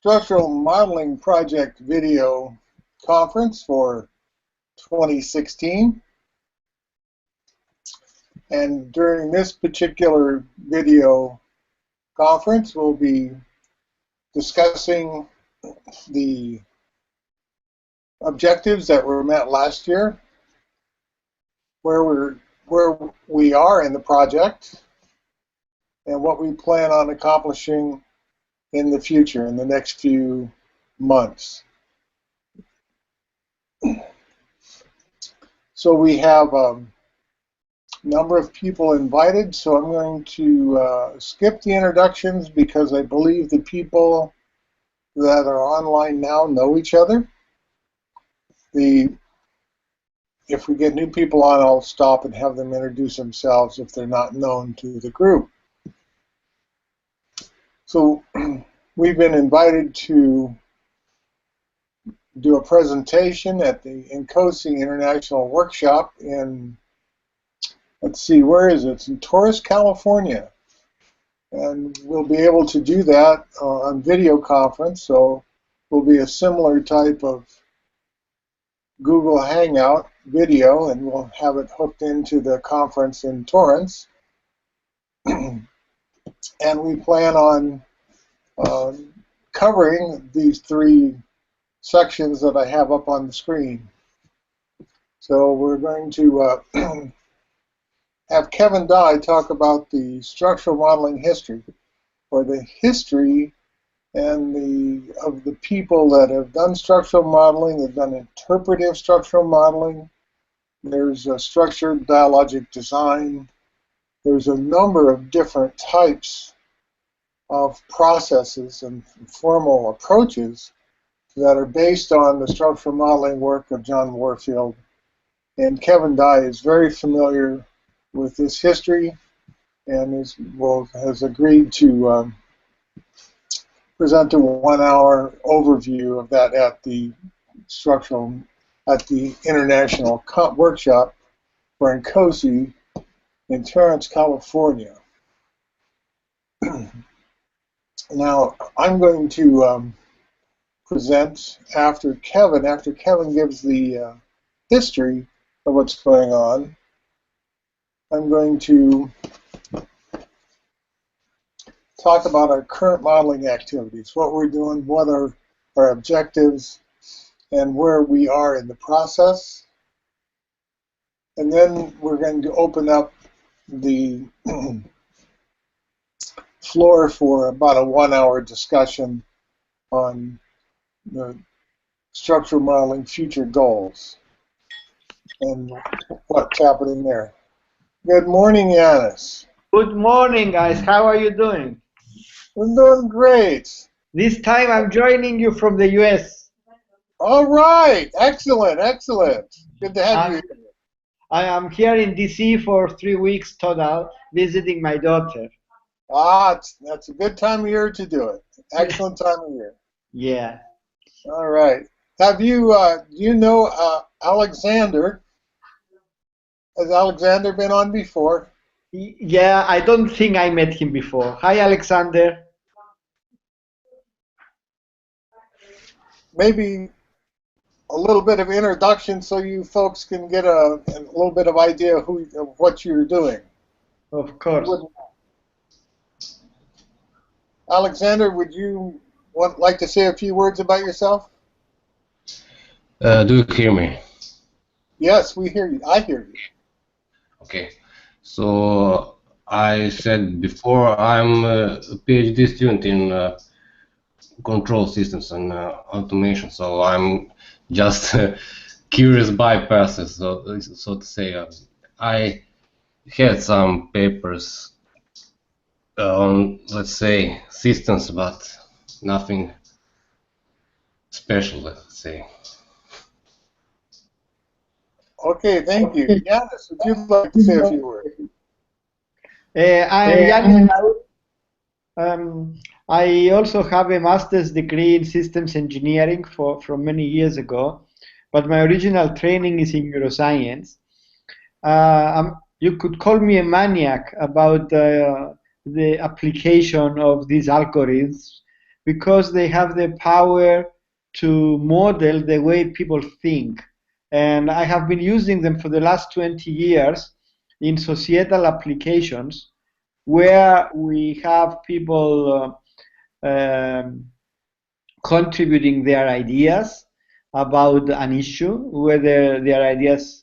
Structural Modeling Project video conference for 2016. And during this particular video conference, we'll be discussing the objectives that were met last year, where we are in the project, and what we plan on accomplishing in the future, in the next few months. So we have a number of people invited, so I'm going to skip the introductions because I believe the people that are online now know each other. If we get new people on, I'll stop and have them introduce themselves if they're not known to the group. So we've been invited to do a presentation at the NCOSE International Workshop in, let's see, where is it? It's in Torrance, California. And we'll be able to do that on video conference, so it will be a similar type of Google Hangout video, and we'll have it hooked into the conference in Torrance. And we plan on covering these three sections that I have up on the screen. So we're going to have Kevin Dye talk about the structural modeling history, or the history and of the people that have done structural modeling. They've done interpretive structural modeling. There's a structured dialogic design. There's a number of different types of processes and formal approaches that are based on the structural modeling work of John Warfield. And Kevin Dye is very familiar with this history and has agreed to present a 1-hour overview of that at the International Workshop for NCOSE in Torrance, California. Now, I'm going to present after Kevin. After Kevin gives the history of what's going on, I'm going to talk about our current modeling activities, what we're doing, what are our objectives, and where we are in the process. And then we're going to open up the floor for about a 1-hour discussion on the structural modeling future goals and what's happening there. Good morning, Yanis. Good morning, guys. How are you doing? We're doing great. This time I'm joining you from the US. All right. Excellent, excellent. Good to have you here. I am here in DC for 3 weeks total, visiting my daughter. Ah, that's a good time of year to do it. Excellent time of year. Yeah. All right. Have you, you know Alexander? Has Alexander been on before? Yeah, I don't think I met him before. Hi, Alexander. Maybe a little bit of introduction so you folks can get a little bit of idea of what you're doing. Of course. Alexander, would you like to say a few words about yourself? Do you hear me? Yes, we hear you. I hear you. Okay. So I said before I'm a PhD student in control systems and automation. So I'm just curious bypasses, so to say. I had some papers on, let's say, systems, but nothing special, let's say. Okay, thank you. Yanis, would you like to say a few words? I am Yanis. I also have a master's degree in systems engineering from many years ago, but my original training is in neuroscience. You could call me a maniac about the application of these algorithms because they have the power to model the way people think. And I have been using them for the last 20 years in societal applications where we have people contributing their ideas about an issue, whether their ideas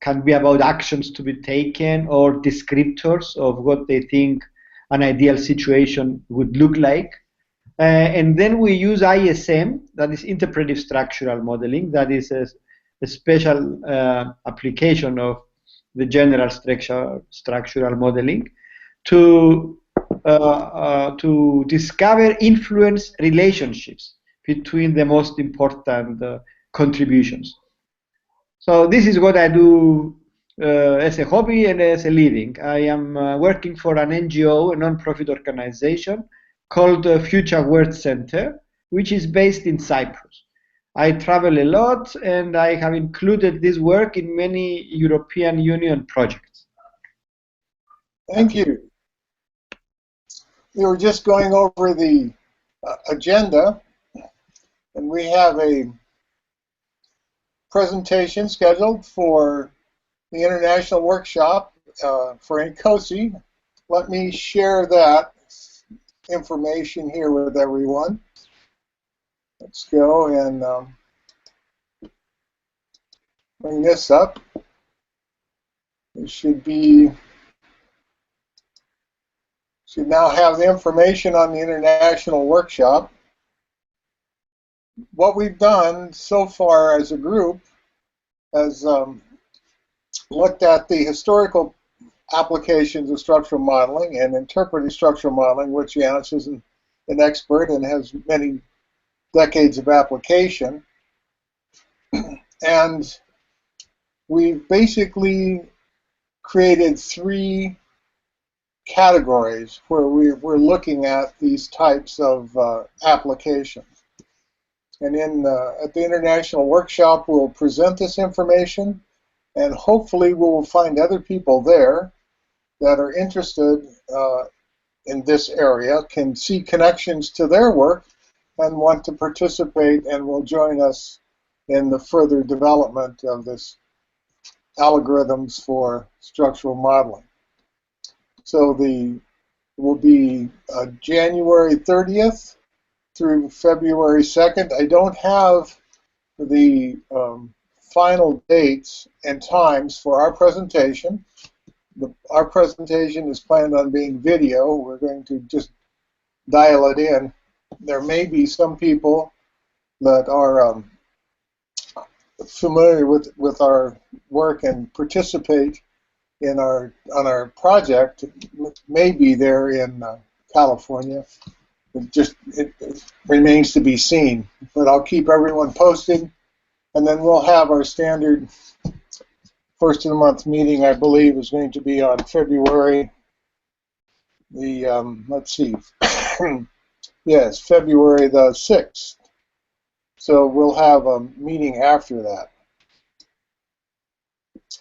can be about actions to be taken or descriptors of what they think an ideal situation would look like. And then we use ISM, that is interpretive structural modeling, that is a special application of the general structural modeling to discover influence relationships between the most important contributions. So this is what I do as a hobby and as a living. I am working for an NGO, a non-profit organization called Future World Center, which is based in Cyprus. I travel a lot, and I have included this work in many European Union projects. Thank you. We were just going over the agenda, and we have a presentation scheduled for the International Workshop for NCOSE. Let me share that information here with everyone. Let's go and bring this up. It should now have the information on the International Workshop. What we've done so far as a group has looked at the historical applications of structural modeling and interpretive structural modeling, which Yanis is an expert and has many decades of application. And we've basically created 3 categories where we're looking at these types of applications. And at the International Workshop, we'll present this information, and hopefully we'll find other people there that are interested in this area, can see connections to their work, and want to participate and will join us in the further development of this algorithms for structural modeling. So will be January 30th through February 2nd. I don't have the final dates and times for our presentation. Our presentation is planned on being video. We're going to just dial it in. There may be some people that are familiar with our work and participate in on our project, may be there in California. It remains to be seen, but I'll keep everyone posted, and then we'll have our standard first of the month meeting. I believe is going to be on February the let's see, yes, February the 6th. So we'll have a meeting after that.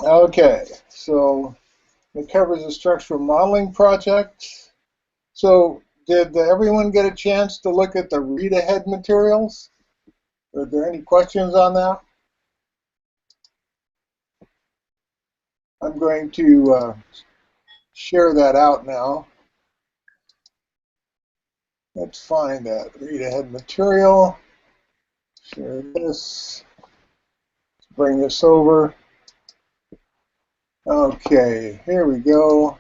Okay, so it covers the structural modeling project. So did everyone get a chance to look at the read-ahead materials? Are there any questions on that? I'm going to share that out now. Let's find that read-ahead material. Share this. Let's bring this over. Okay, here we go.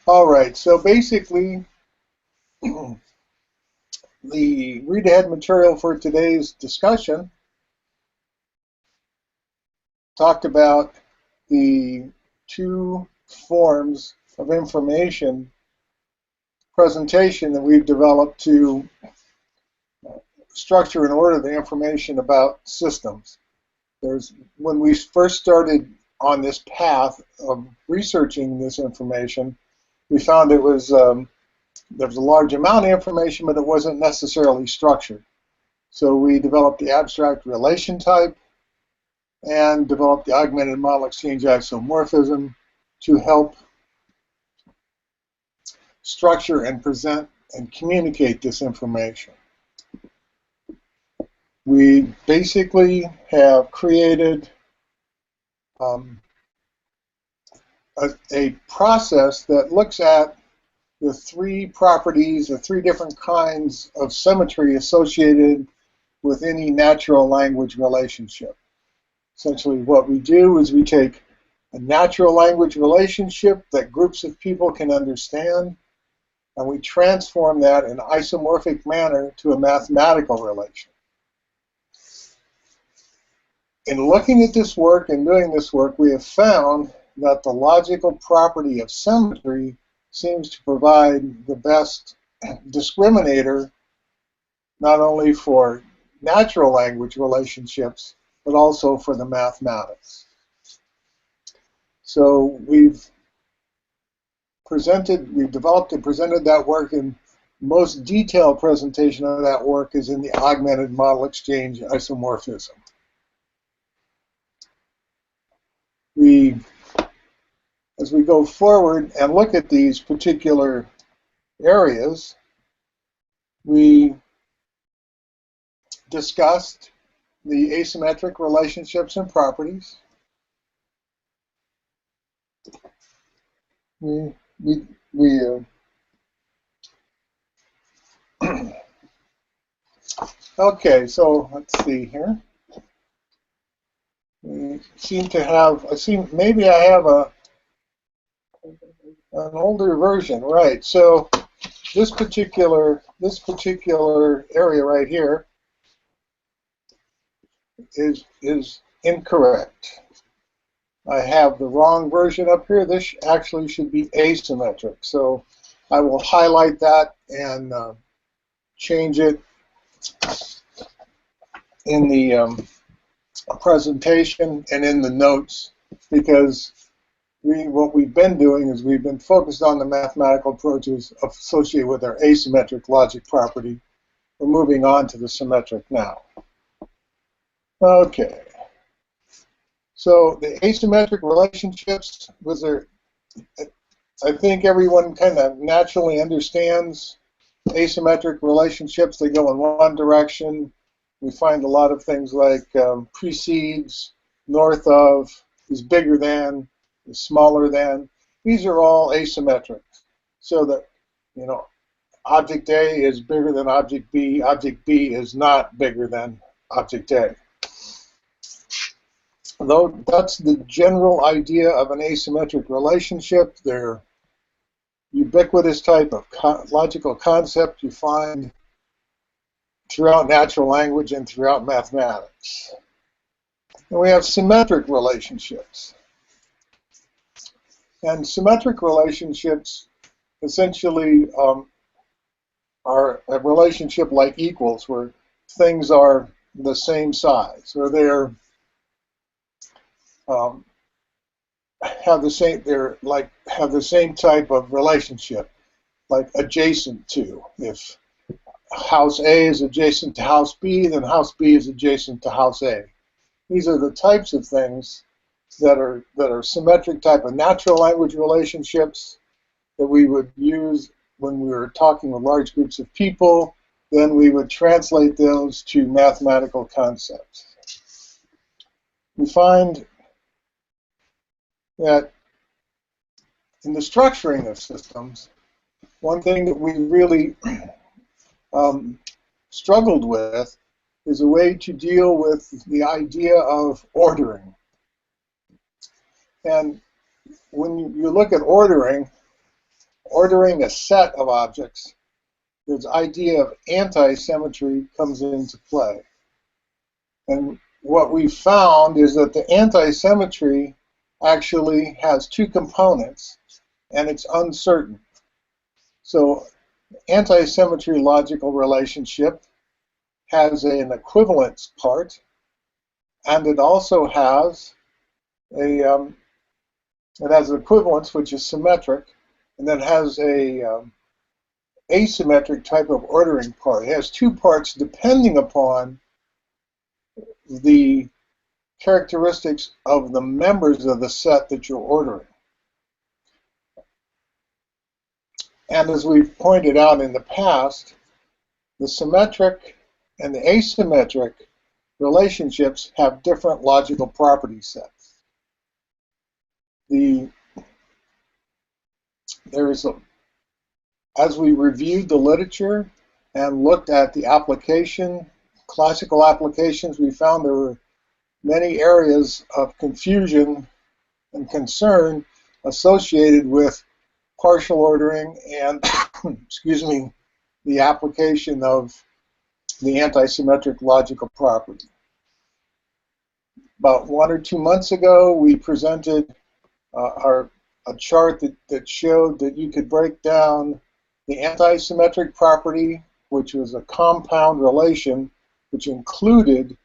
All right, so basically, the read-ahead material for today's discussion talked about the 2 forms of information presentation that we've developed to structure and order the information about systems. When we first started on this path of researching this information, we found there was a large amount of information, but it wasn't necessarily structured. So we developed the abstract relation type and developed the augmented model exchange isomorphism to help structure and present and communicate this information. We basically have created a process that looks at the three properties, the three different kinds of symmetry associated with any natural language relationship. Essentially, what we do is we take a natural language relationship that groups of people can understand, and we transform that in an isomorphic manner to a mathematical relation. In looking at this work and doing this work, we have found that the logical property of symmetry seems to provide the best discriminator not only for natural language relationships, but also for the mathematics. So we've developed and presented that work, and most detailed presentation of that work is in the Augmented Model Exchange Isomorphism. As we go forward and look at these particular areas, we discussed the asymmetric relationships and properties. Okay, so let's see here. We seem to have, maybe I have an older version, right? So this particular area right here is incorrect. I have the wrong version up here. This actually should be asymmetric. So I will highlight that and change it in the presentation and in the notes, because what we've been doing is we've been focused on the mathematical approaches associated with our asymmetric logic property. We're moving on to the symmetric now. Okay. So the asymmetric relationships, I think everyone kind of naturally understands asymmetric relationships. They go in one direction. We find a lot of things like precedes, north of, is bigger than, is smaller than. These are all asymmetric. So that, you know, object A is bigger than object B is not bigger than object A. Though that's the general idea of an asymmetric relationship, they're ubiquitous type of logical concept you find throughout natural language and throughout mathematics. And we have symmetric relationships. And symmetric relationships essentially are a relationship like equals, where things are the same size, or they're have the same type of relationship, like adjacent to. If house A is adjacent to house B, then house B is adjacent to house A. These are the types of things that are symmetric type of natural language relationships that we would use when we were talking with large groups of people. Then we would translate those to mathematical concepts. We find that in the structuring of systems, one thing that we really struggled with is a way to deal with the idea of ordering. And when you look at ordering a set of objects, this idea of anti-symmetry comes into play. And what we found is that the anti-symmetry actually has two components, and it's uncertain. So anti-symmetry logical relationship has an equivalence part, and it also has an equivalence which is symmetric, and then has a asymmetric type of ordering part. It has two parts depending upon the characteristics of the members of the set that you're ordering. And as we've pointed out in the past, the symmetric and the asymmetric relationships have different logical property sets. As we reviewed the literature and looked at the classical applications, we found there were many areas of confusion and concern associated with partial ordering and, excuse me, the application of the antisymmetric logical property. About 1 or 2 months ago, we presented a chart that showed that you could break down the antisymmetric property, which was a compound relation, which included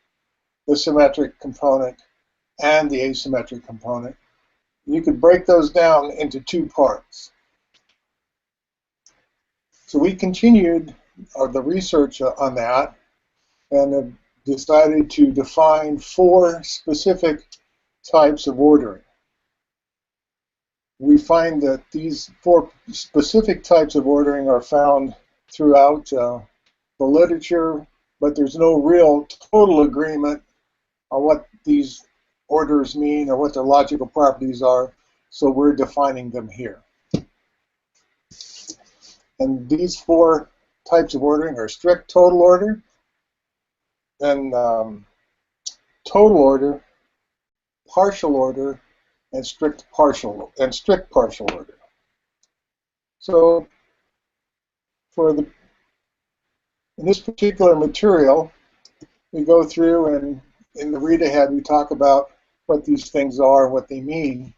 the symmetric component and the asymmetric component. You could break those down into 2 parts. So we continued the research on that and have decided to define 4 specific types of ordering. We find that these 4 specific types of ordering are found throughout the literature, but there's no real total agreement on what these orders mean or what their logical properties are, so we're defining them here. And these 4 types of ordering are strict total order, then total order, partial order, and strict partial order. So in this particular material, we go through, and in the read ahead we talk about what these things are and what they mean.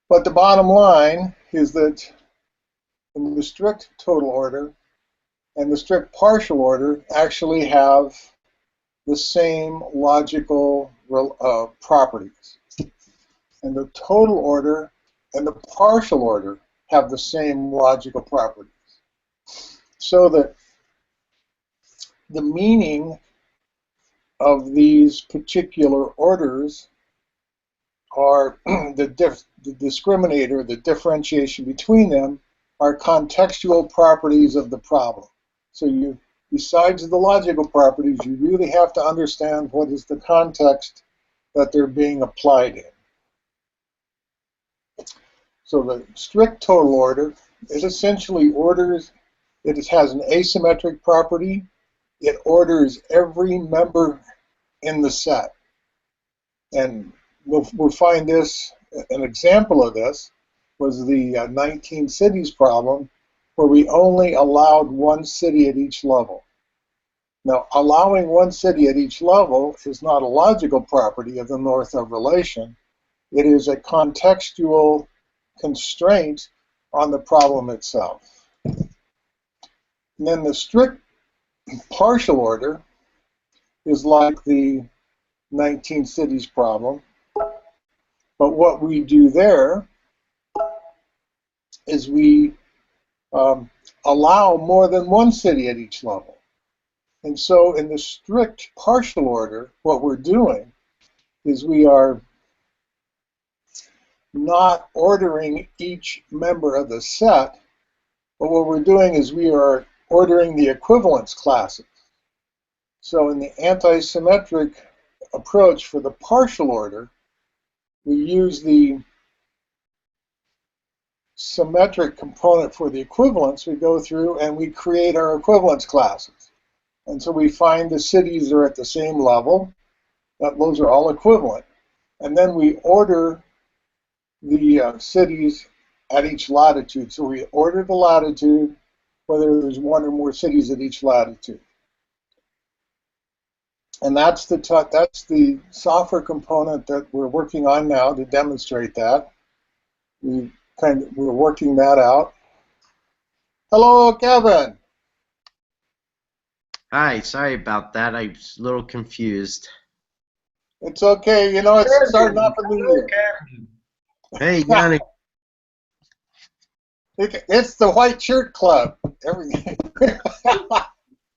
But the bottom line is that in the strict total order and the strict partial order actually have the same logical properties. And the total order and the partial order have the same logical properties. So that the meaning of these particular orders are the discriminator, the differentiation between them, are contextual properties of the problem. So besides the logical properties, you really have to understand what is the context that they're being applied in. So the strict total order is essentially it has an asymmetric property. It orders every member in the set. And we'll find this, an example of this was the 19 cities problem, where we only allowed 1 city at each level. Now, allowing 1 city at each level is not a logical property of the Northrop relation. It is a contextual constraint on the problem itself. And then the strict partial order is like the 19 cities problem, but what we do there is we allow more than 1 city at each level. And so in the strict partial order, what we're doing is we are not ordering each member of the set, but what we're doing is we are ordering the equivalence classes. So in the antisymmetric approach for the partial order, we use the symmetric component for the equivalence. We go through and we create our equivalence classes. And so we find the cities are at the same level, that those are all equivalent. And then we order the cities at each latitude. So we order the latitude, whether there's 1 or more cities at each latitude. And that's the software component that we're working on now to demonstrate that. We're working that out. Hello, Kevin. Hi, sorry about that. I was a little confused. It's okay. You know, it's starting off a new year. Hey, Yanni. It's the White Shirt Club. Everything.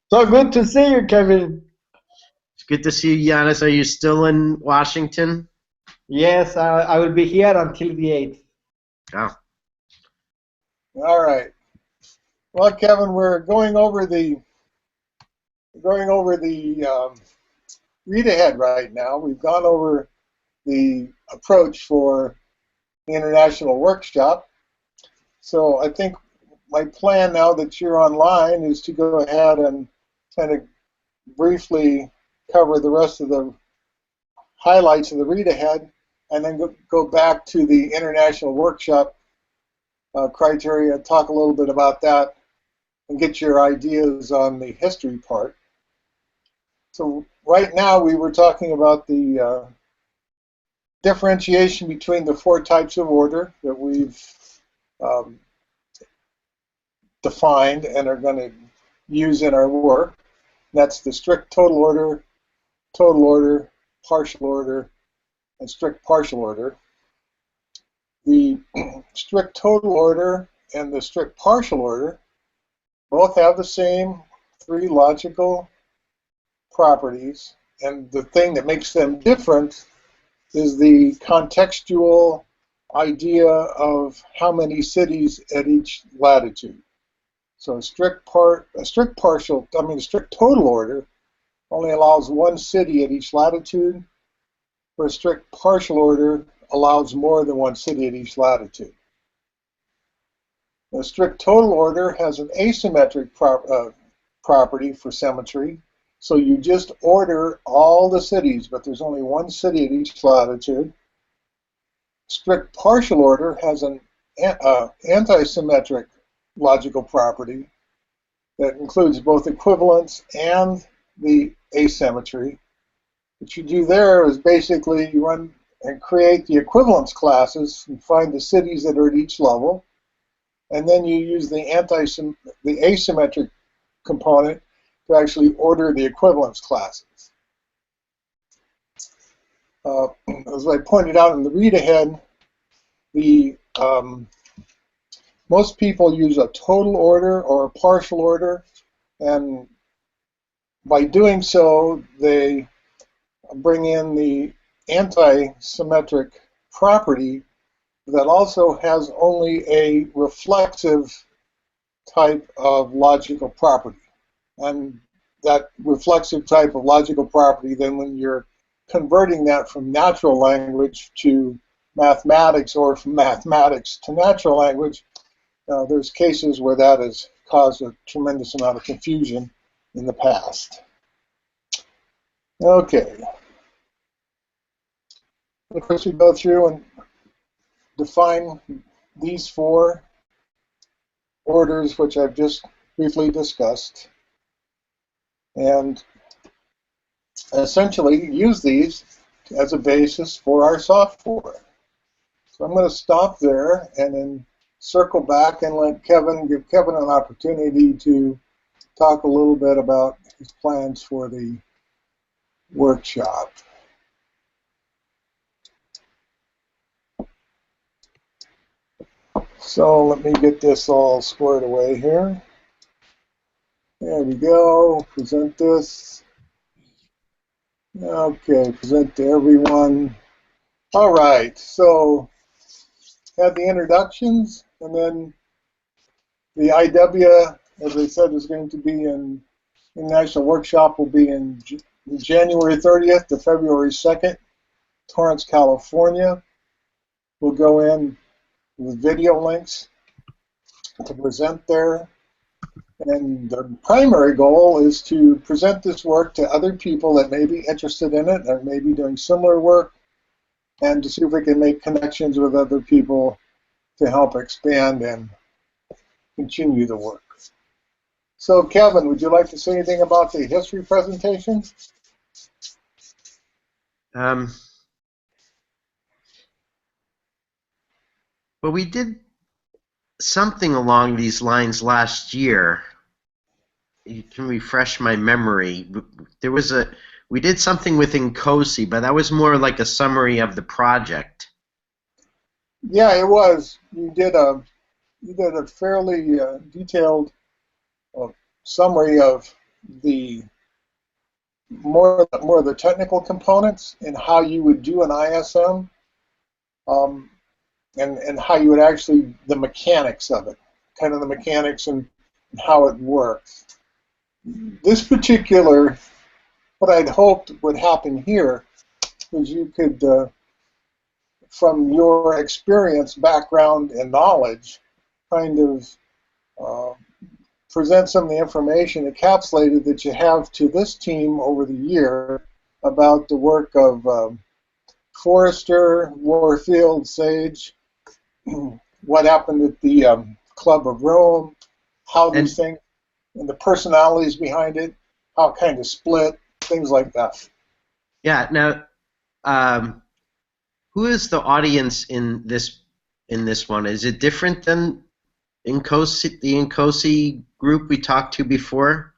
So good to see you, Kevin. It's good to see you, Giannis. Are you still in Washington? Yes, I will be here until the 8th. Oh. All right. Well, Kevin, we're going over the read ahead right now. We've gone over the approach for the international workshop. So I think my plan now that you're online is to go ahead and kind of briefly cover the rest of the highlights of the read ahead, and then go back to the international workshop criteria, talk a little bit about that, and get your ideas on the history part. So right now we were talking about the differentiation between the 4 types of order that we've defined and are going to use in our work. That's the strict total order, partial order, and strict partial order. The strict total order and the strict partial order both have the same 3 logical properties, and the thing that makes them different is the contextual idea of how many cities at each latitude. So a strict total order only allows 1 city at each latitude, where a strict partial order allows more than 1 city at each latitude. A strict total order has an asymmetric property for symmetry, so you just order all the cities, but there's only 1 city at each latitude. Strict partial order has an anti-symmetric logical property that includes both equivalence and the asymmetry. What you do there is basically you run and create the equivalence classes and find the cities that are at each level, and then you use the asymmetric component to actually order the equivalence classes. As I pointed out in the read ahead, most people use a total order or a partial order, and by doing so, they bring in the anti-symmetric property that also has only a reflexive type of logical property. And that reflexive type of logical property, then when you're converting that from natural language to mathematics or from mathematics to natural language, there's cases where that has caused a tremendous amount of confusion in the past. Okay. Of course, we go through and define these 4 orders, which I've just briefly discussed, and essentially use these as a basis for our software. So I'm going to stop there and then circle back and give Kevin an opportunity to talk a little bit about his plans for the workshop. So let me get this all squared away here. There we go. Present this. Okay, present to everyone. All right, so had the introductions, and then the IW, as I said, is going to be in International Workshop will be in January 30th to February 2nd, Torrance, California. We'll go in with video links to present there. And the primary goal is to present this work to other people that may be interested in it or may be doing similar work, and to see if we can make connections with other people to help expand and continue the work. So Kevin, would you like to say anything about the history presentation? Well, we did something along these lines last year. You can refresh my memory. We did something with NCOSI, but that was more like a summary of the project. Yeah, it was. You did a fairly detailed summary of the more of the technical components and how you would do an ISM, and how you would actually the mechanics of it. kind of the mechanics and how it works. This particular, what I'd hoped would happen here is you could, from your experience, background, and knowledge, kind of present some of the information encapsulated that you have to this team over the year about the work of Forrester, Warfield, Sage, what happened at the Club of Rome, how these things, and the personalities behind it, how it kind of split, things like that. Yeah. Now, who is the audience in this one? Is it different than the INCOSE group we talked to before?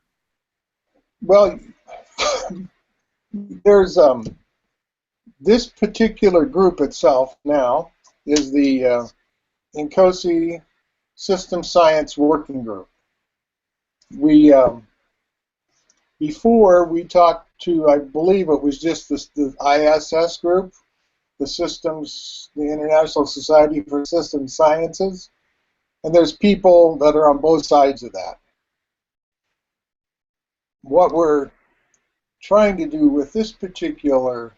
Well, there's this particular group itself now is the INCOSE System Science Working Group. We before we talked to, I believe it was just the ISS group, the International Society for System Sciences, and there's people that are on both sides of that. What we're trying to do with this particular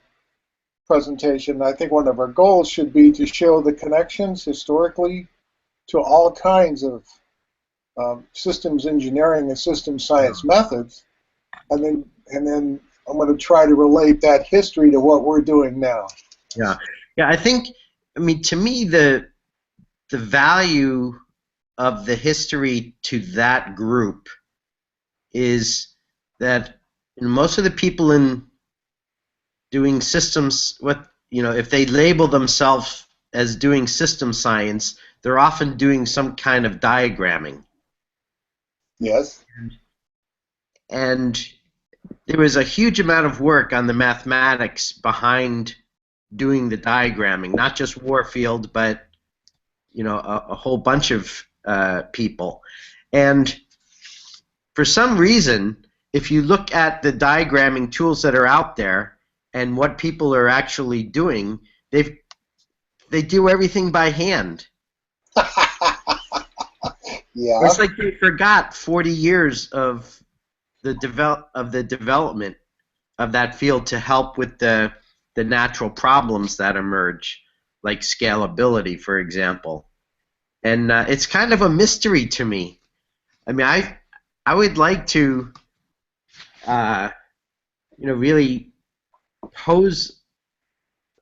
presentation, I think one of our goals should be to show the connections historically to all kinds of systems engineering and system science methods, and then I'm going to try to relate that history to what we're doing now. Yeah, yeah. I mean, to me, the value of the history to that group is that most of the people in doing systems, if they label themselves as doing system science, they're often doing some kind of diagramming. Yes. And there was a huge amount of work on the mathematics behind doing the diagramming, not just Warfield, but a whole bunch of people. And for some reason, if you look at the diagramming tools that are out there and what people are actually doing, they do everything by hand. Yeah. It's like they forgot 40 years of the development of that field to help with the natural problems that emerge, like scalability, for example. And it's kind of a mystery to me. I mean, I would like to, really pose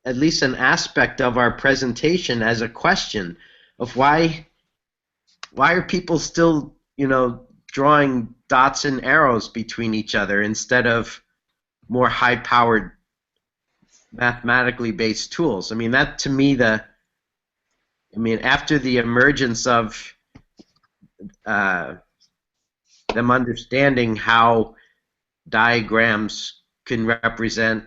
at least an aspect of our presentation as a question of why are people still, drawing dots and arrows between each other instead of more high-powered mathematically based tools. I mean, that to me, after the emergence of them understanding how diagrams can represent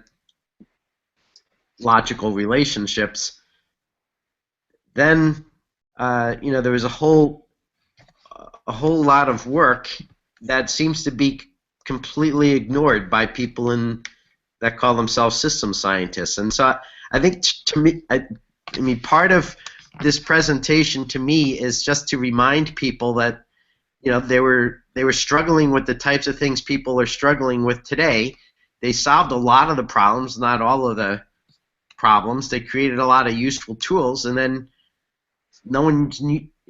logical relationships, then there was a whole lot of work that seems to be completely ignored by people that call themselves system scientists. And so I think to me, part of this presentation to me is just to remind people that they were struggling with the types of things people are struggling with today. They solved a lot of the problems, not all of the problems. They created a lot of useful tools, and then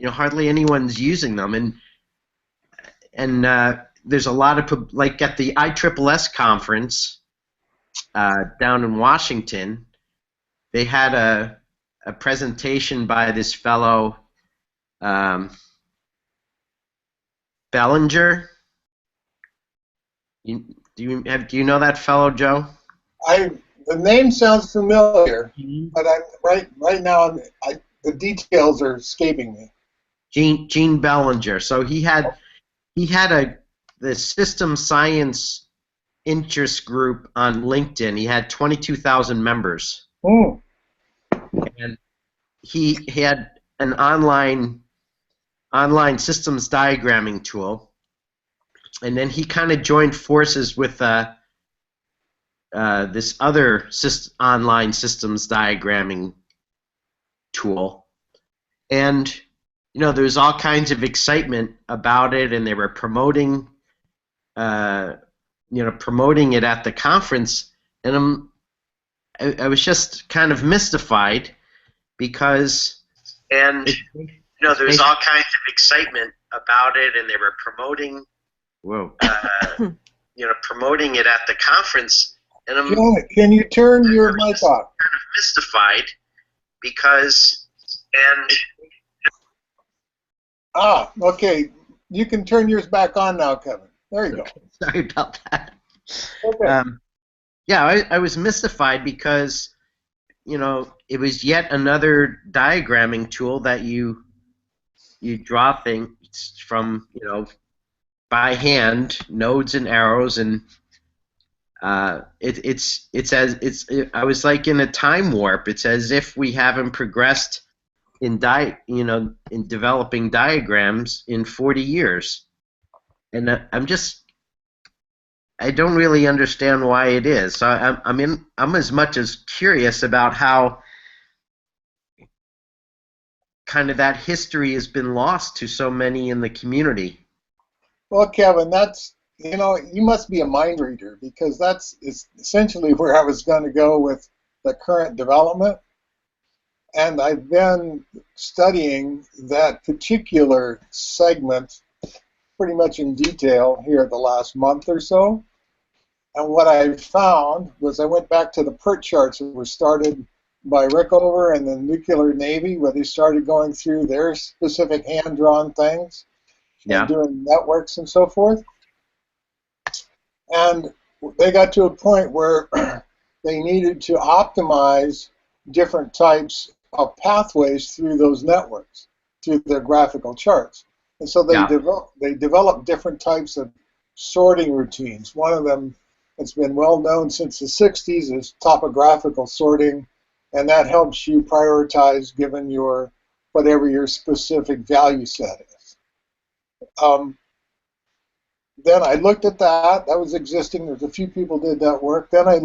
hardly anyone's using them. And there's a lot of, like at the ISSS conference down in Washington, they had a presentation by this fellow Bellinger. Do you know that fellow, Joe? The name sounds familiar, but right now the details are escaping me. Gene Bellinger. So he had the system science interest group on LinkedIn. He had 22,000 members. Oh. And he had an online systems diagramming tool, and then he kind of joined forces with this other online systems diagramming tool, and there was all kinds of excitement about it, and they were promoting, promoting it at the conference, and I was just kind of mystified because, there was all kinds of excitement about it, and they were promoting, promoting it at the conference, and Janet, can you turn your mic off? Kind of mystified because, okay. You can turn yours back on now, Kevin. There you go. Sorry about that. Okay. Yeah, I was mystified because, it was yet another diagramming tool that you draw things from, by hand, nodes and arrows, and I was like in a time warp. It's as if we haven't progressed in developing diagrams in 40 years, and I don't really understand why it is. So I'm as much as curious about how kind of that history has been lost to so many in the community. Well, Kevin, that's, you must be a mind reader, because that's essentially where I was going to go with the current development. And I've been studying that particular segment pretty much in detail here the last month or so. And what I found was I went back to the PERT charts that were started by Rickover and the Nuclear Navy, where they started going through their specific hand-drawn things and doing networks and so forth. And they got to a point where they needed to optimize different types of pathways through those networks, through their graphical charts. And so they developed different types of sorting routines. One of them that's been well known since the 60s is topographical sorting, and that helps you prioritize given your whatever your specific value set is. Then I looked at that. That was existing. There's a few people did that work. Then I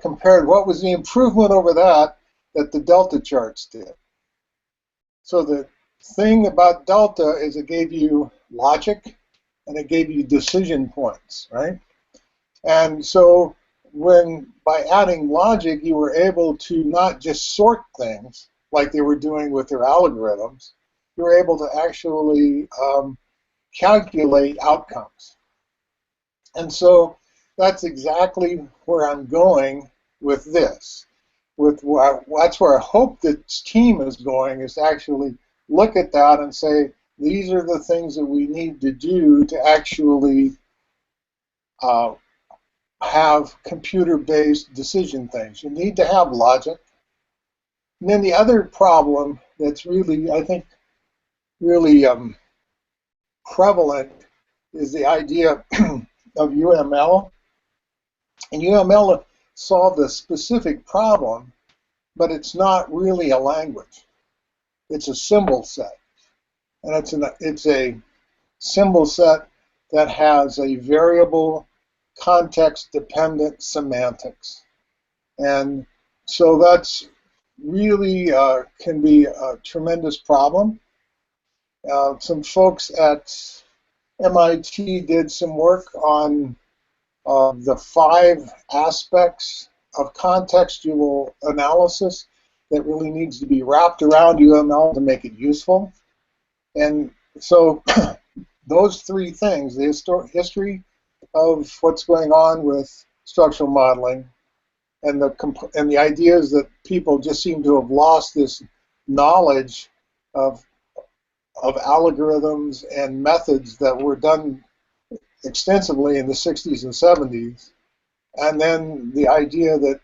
compared what was the improvement over that the delta charts did. So the thing about delta is it gave you logic and it gave you decision points, right? And so by adding logic, you were able to not just sort things like they were doing with their algorithms. You were able to actually calculate outcomes. And so that's exactly where I'm going with this. That's where I hope this team is going, is to actually look at that and say, these are the things that we need to do to actually have computer-based decision things. You need to have logic. And then the other problem that's really, I think, really prevalent is the idea of UML. And UML solved a specific problem, but it's not really a language. It's a symbol set. And it's a symbol set that has a variable context-dependent semantics. And so that's really can be a tremendous problem. Some folks at MIT did some work on the 5 aspects of contextual analysis that really needs to be wrapped around UML to make it useful. And so those 3 things, the history of what's going on with structural modeling, and the ideas that people just seem to have lost this knowledge of algorithms and methods that were done extensively in the 60s and 70s, and then the idea that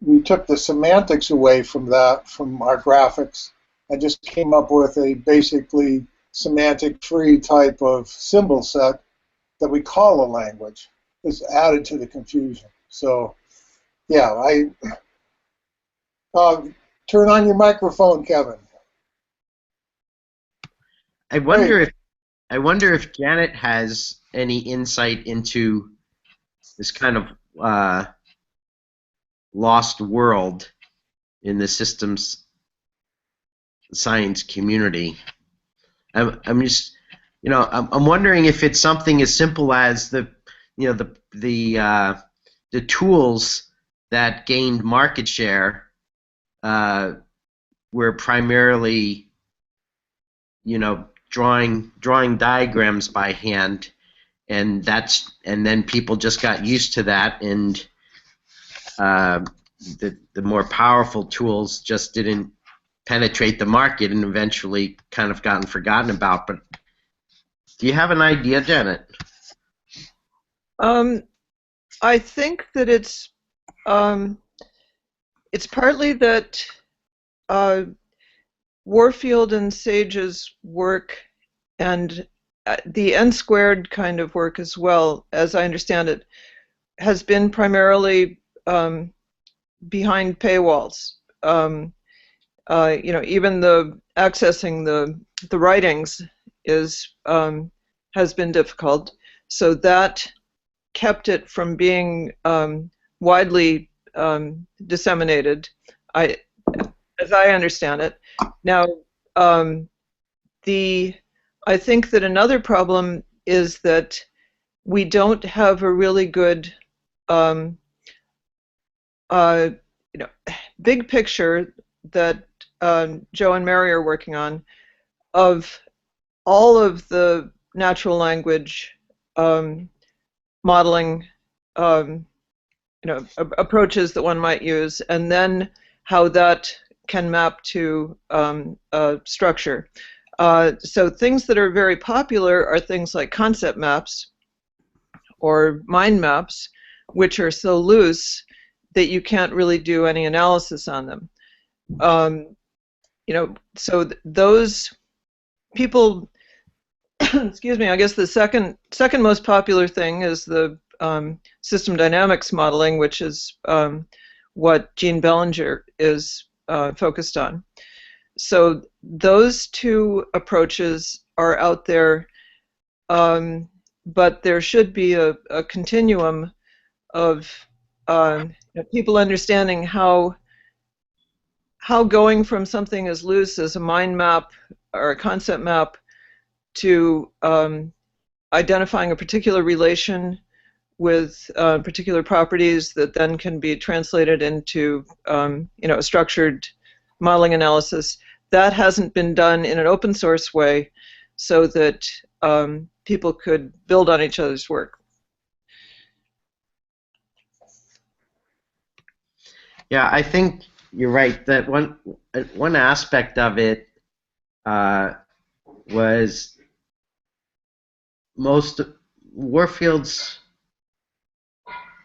we took the semantics away from that, from our graphics, and just came up with a basically semantic-free type of symbol set that we call a language. It's added to the confusion. So, yeah, turn on your microphone, Kevin. I wonder if Janet has any insight into this kind of lost world in the systems science community. I'm just, I'm wondering if it's something as simple as the tools that gained market share were primarily, drawing diagrams by hand, and then people just got used to that, and the more powerful tools just didn't penetrate the market, and eventually kind of gotten forgotten about. But do you have an idea, Janet? I think that it's partly that Warfield and Sage's work and the N-squared kind of work as well, as I understand it, has been primarily behind paywalls. Even the accessing the writings has been difficult, so that kept it from being widely disseminated, as I understand it. Now, I think that another problem is that we don't have a really good big picture that Joe and Mary are working on of all of the natural language modeling approaches that one might use, and then how that can map to structure. So things that are very popular are things like concept maps or mind maps, which are so loose that you can't really do any analysis on them. So those people, excuse me, I guess the second most popular thing is the system dynamics modeling, which is what Gene Bellinger is focused on. So those two approaches are out there, but there should be a continuum of people understanding how going from something as loose as a mind map or a concept map to identifying a particular relation with particular properties that then can be translated into a structured modeling analysis, that hasn't been done in an open source way so that people could build on each other's work. Yeah, I think you're right. That one aspect of it was most Warfield's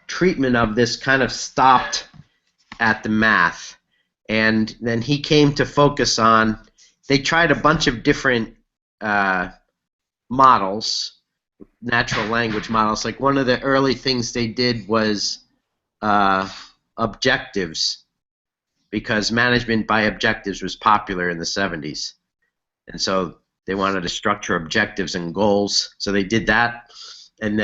treatment of this kind of stopped at the math, and then he came to focus on. They tried a bunch of different models, natural language models. Like one of the early things they did was objectives, because management by objectives was popular in the 70s, and so they wanted to structure objectives and goals. So they did that, and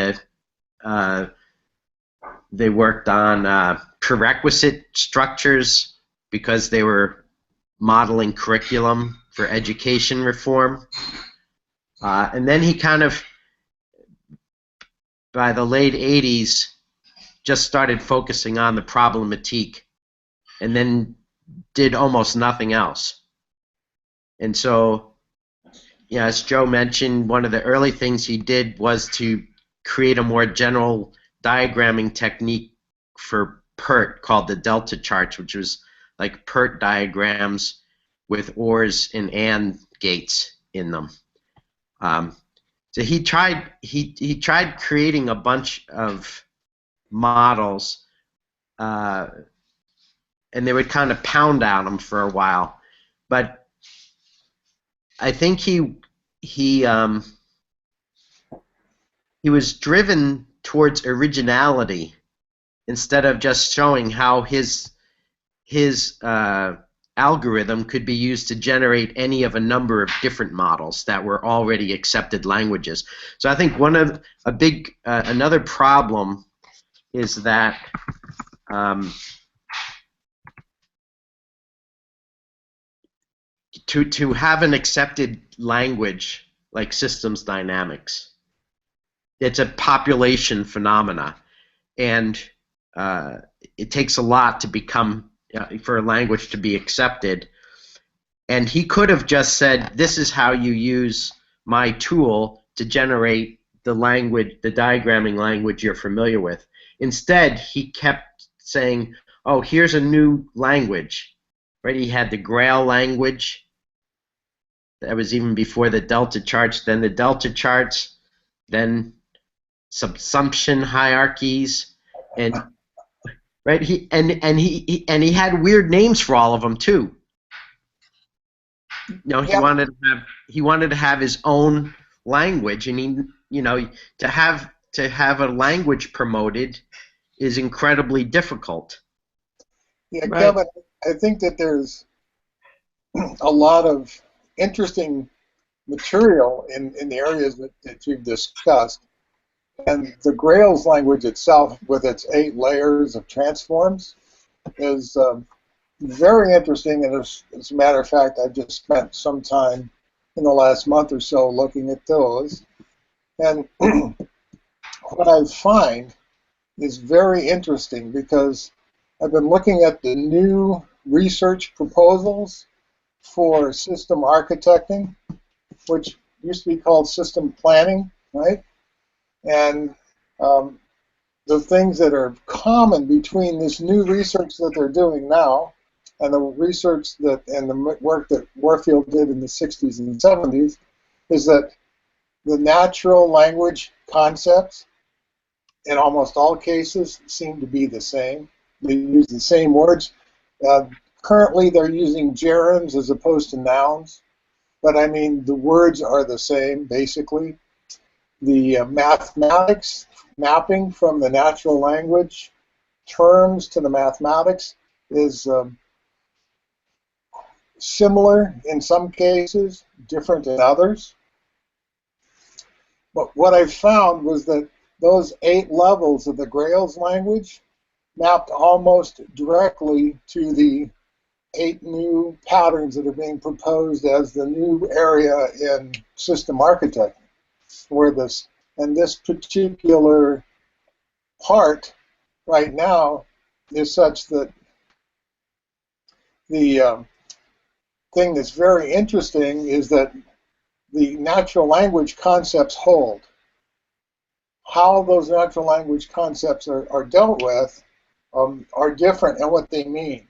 they worked on prerequisite structures because they were modeling curriculum for education reform. And then he kind of, by the late 80s, just started focusing on the problematique, and then did almost nothing else. And so, as Joe mentioned, one of the early things he did was to create a more general diagramming technique for PERT called the delta charts, which was like PERT diagrams with ORs and AND gates in them. So he tried creating a bunch of models, and they would kind of pound on them for a while, but I think he was driven towards originality instead of just showing how his algorithm could be used to generate any of a number of different models that were already accepted languages. So I think another problem is that to have an accepted language like systems dynamics. It's a population phenomena, and it takes a lot to become for a language to be accepted. And he could have just said, "This is how you use my tool to generate the language, the diagramming language you're familiar with." Instead, he kept saying, "Oh, here's a new language." Right? He had the Grail language. That was even before the delta charts. Then the delta charts. Then subsumption hierarchies, and right. He had weird names for all of them too. You know, he wanted to have his own language, and to have a language promoted is incredibly difficult. Yeah, Right. Kevin, I think that there's a lot of interesting material in the areas that you've discussed. And the Grails language itself, with its 8 layers of transforms, is very interesting. And as a matter of fact, I've just spent some time in the last month or so looking at those. And what I find is very interesting, because I've been looking at the new research proposals for system architecting, which used to be called system planning, right? And the things that are common between this new research that they're doing now and the research and the work that Warfield did in the 60s and 70s is that the natural language concepts in almost all cases seem to be the same. They use the same words. Currently, they're using gerunds as opposed to nouns, but I mean, the words are the same, basically. The mathematics mapping from the natural language terms to the mathematics is similar in some cases, different in others. But what I found was that those 8 levels of the Grails language mapped almost directly to the 8 new patterns that are being proposed as the new area in system architecture, where this particular part right now is such that the thing that's very interesting is that the natural language concepts hold. How those natural language concepts are dealt with are different in what they mean.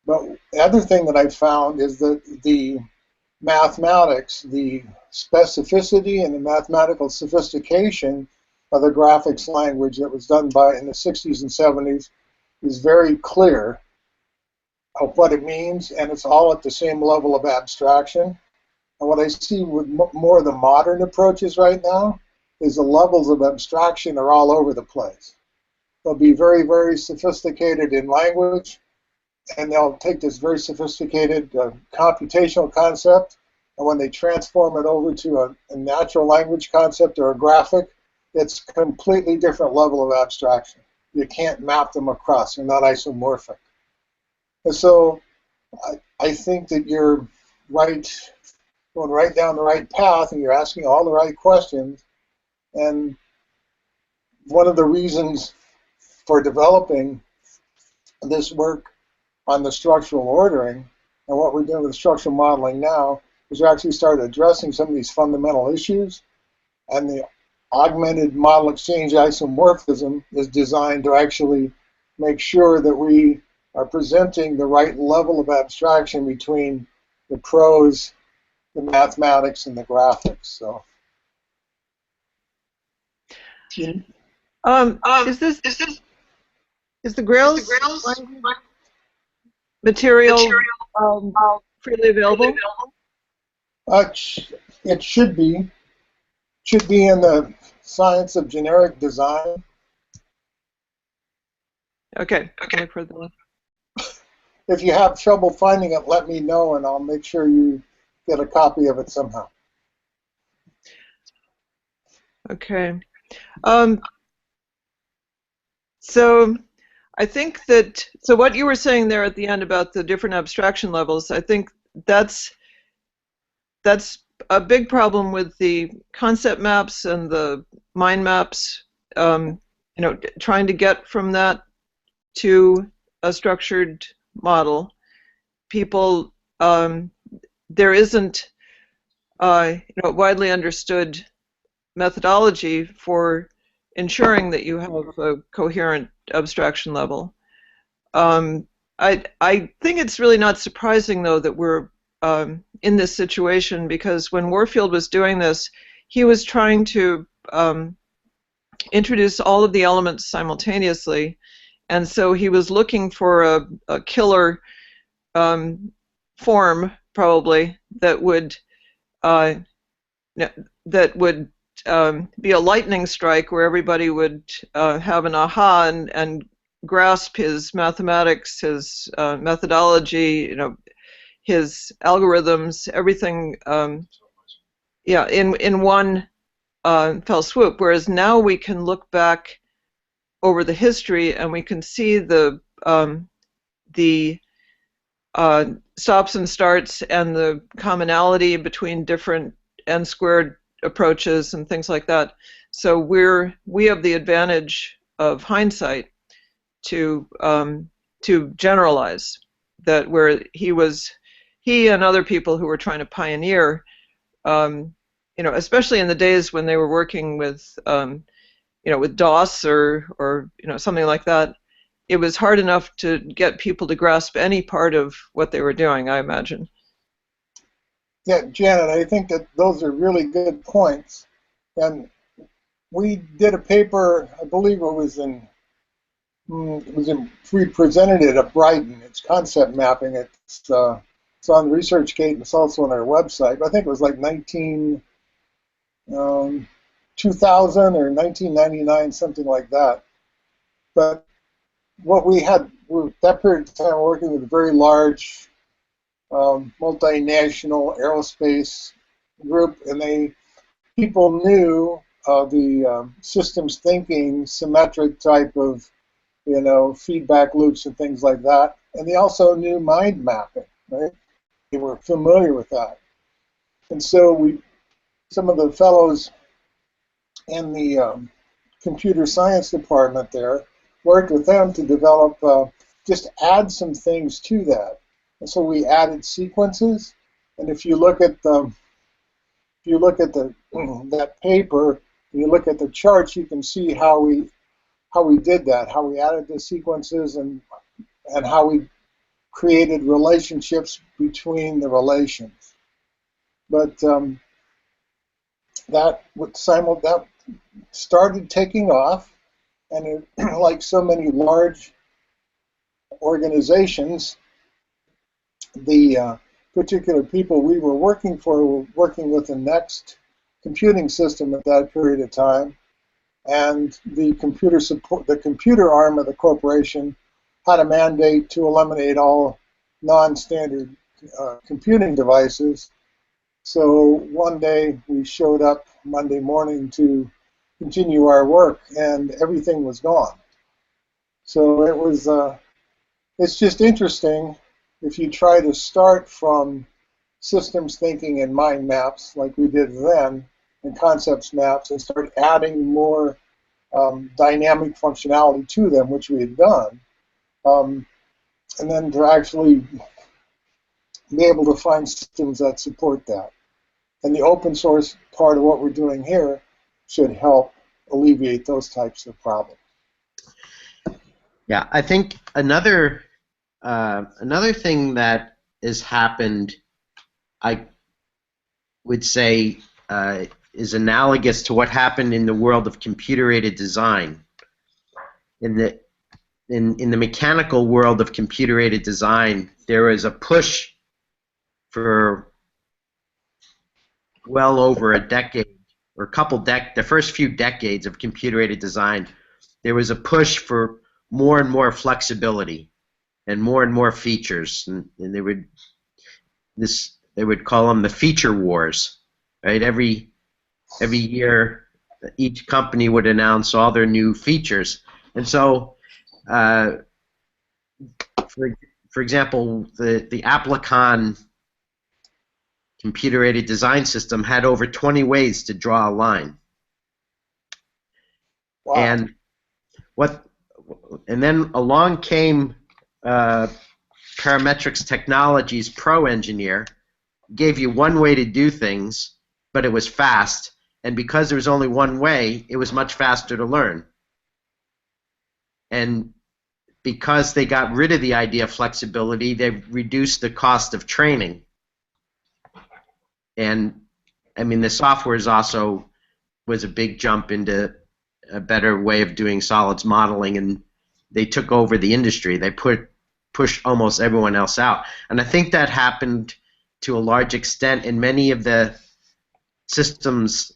But the other thing that I found is that the mathematics, the specificity and the mathematical sophistication of the graphics language that was done in the 60s and 70s is very clear of what it means, and it's all at the same level of abstraction. And what I see with more of the modern approaches right now is the levels of abstraction are all over the place. They'll be very, very sophisticated in language, and they'll take this very sophisticated computational concept, and when they transform it over to a natural language concept or a graphic, it's a completely different level of abstraction. You can't map them across. They're not isomorphic. And so I think that you're going right down the right path, and you're asking all the right questions. And one of the reasons for developing this work on the structural ordering and what we're doing with structural modeling now is we actually started addressing some of these fundamental issues, and the augmented model exchange isomorphism is designed to actually make sure that we are presenting the right level of abstraction between the prose, the mathematics, and the graphics. So, is the Grails material freely available? it should be in the Science of Generic Design. Okay. Look for that. If you have trouble finding it, let me know, and I'll make sure you get a copy of it somehow. Okay. So I think that, so what you were saying there at the end about the different abstraction levels, I think that's a big problem with the concept maps and the mind maps. Trying to get from that to a structured model. People, there isn't widely understood methodology for ensuring that you have a coherent abstraction level. I think it's really not surprising, though, that we're in this situation, because when Warfield was doing this, he was trying to introduce all of the elements simultaneously, and so he was looking for a killer form, probably, that would be a lightning strike where everybody would have an aha and grasp his mathematics, his methodology, his algorithms, everything, in one fell swoop. Whereas now we can look back over the history and we can see the stops and starts and the commonality between different n-squared approaches and things like that. So we have the advantage of hindsight to generalize that, where he and other people who were trying to pioneer, especially in the days when they were working with with DOS or something like that, it was hard enough to get people to grasp any part of what they were doing, I imagine. Yeah, Janet, I think that those are really good points. And we did a paper, I believe we presented it at Brighton. It's concept mapping. It's on ResearchGate and it's also on our website. I think it was like 2000 or 1999, something like that. But what we had, that period of time, working with a very large multinational aerospace group, and people knew the systems thinking, symmetric type of feedback loops and things like that, and they also knew mind mapping, right? They were familiar with that, and so some of the fellows in the computer science department there worked with them to develop, just add some things to that. And so we added sequences, and if you look at that paper, and you look at the charts, you can see how we did that, how we added the sequences, and how we created relationships between the relations. But that started taking off, and like so many large organizations, the particular people we were working for were working with the Next computing system at that period of time, and the computer arm of the corporation had a mandate to eliminate all non-standard computing devices. So one day we showed up Monday morning to continue our work, and everything was gone. So it was, it's just interesting if you try to start from systems thinking and mind maps like we did then, and concepts maps, and start adding more dynamic functionality to them, which we had done, and then to actually be able to find systems that support that. And the open source part of what we're doing here should help alleviate those types of problems. Yeah, I think another thing that has happened, I would say, is analogous to what happened in the world of computer-aided design. In the mechanical world of computer-aided design, there is a push for well over a decade, or the first few decades of computer-aided design. There was a push for more and more flexibility and more features, and they would call them the feature wars, right? Every year, each company would announce all their new features, and so, for example, the Applicon computer-aided design system had over 20 ways to draw a line. Wow. And then along came Parametrics Technologies Pro Engineer, gave you one way to do things, but it was fast, and because there was only one way, it was much faster to learn. And because they got rid of the idea of flexibility, they reduced the cost of training. And I mean, the software is also was a big jump into a better way of doing solids modeling, and they took over the industry. They pushed almost everyone else out. And I think that happened to a large extent in many of the systems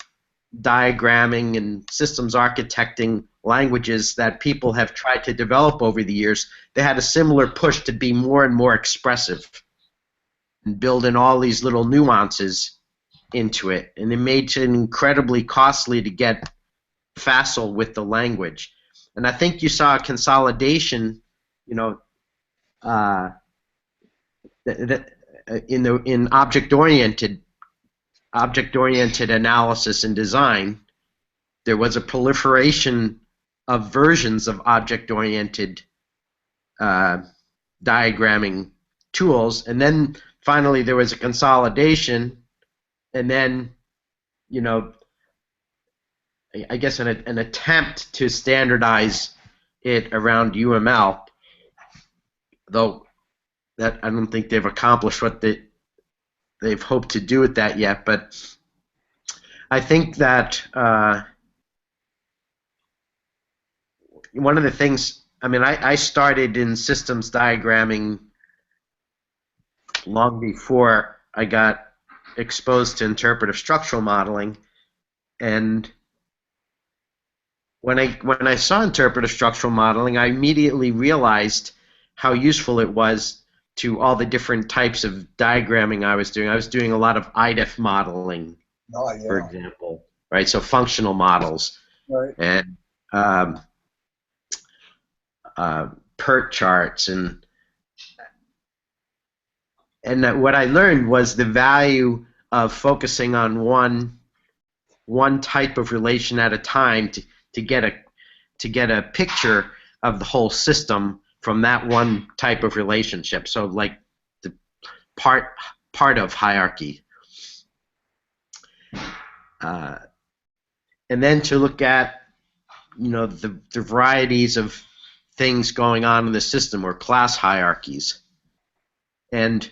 diagramming and systems architecting languages that people have tried to develop over the years. They had a similar push to be more and more expressive and build in all these little nuances into it. And it made it incredibly costly to get facile with the language. And I think you saw a consolidation, you know, in object-oriented analysis and design. There was a proliferation of versions of object-oriented diagramming tools, and then finally there was a consolidation, and then, you know, I guess an attempt to standardize it around UML, though that I don't think they've accomplished what they've hoped to do with that yet. But I think that one of the things, I mean, I started in systems diagramming long before I got exposed to interpretive structural modeling, and when I saw interpretive structural modeling, I immediately realized how useful it was to all the different types of diagramming I was doing. I was doing a lot of IDEF modeling, for example, right? So functional models, right, and PERT charts, and what I learned was the value of focusing on one type of relation at a time to get a picture of the whole system from that one type of relationship. So like the part of hierarchy, and then to look at, you know, the varieties of things going on in the system, or class hierarchies. And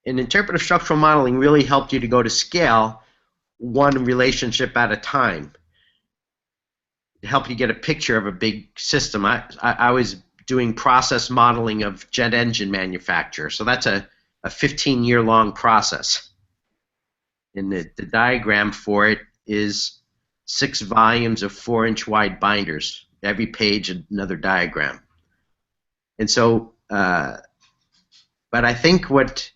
interpretive structural modeling really helped you to go to scale one relationship at a time. It helped you get a picture of a big system. I was doing process modeling of jet engine manufacturer, so that's a 15-year-long process. And the diagram for it is 6 volumes of 4-inch wide binders. Every page another diagram. And so, but I think what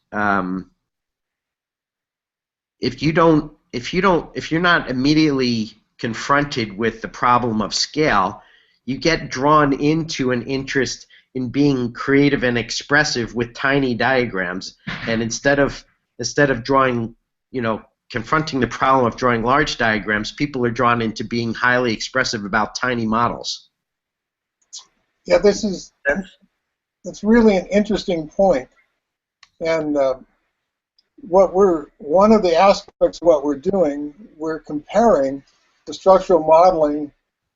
if you're not immediately confronted with the problem of scale, you get drawn into an interest in being creative and expressive with tiny diagrams, and instead of drawing, you know, confronting the problem of drawing large diagrams, people are drawn into being highly expressive about tiny models. Yeah, that's really an interesting point. And one of the aspects of what we're doing, we're comparing the structural modeling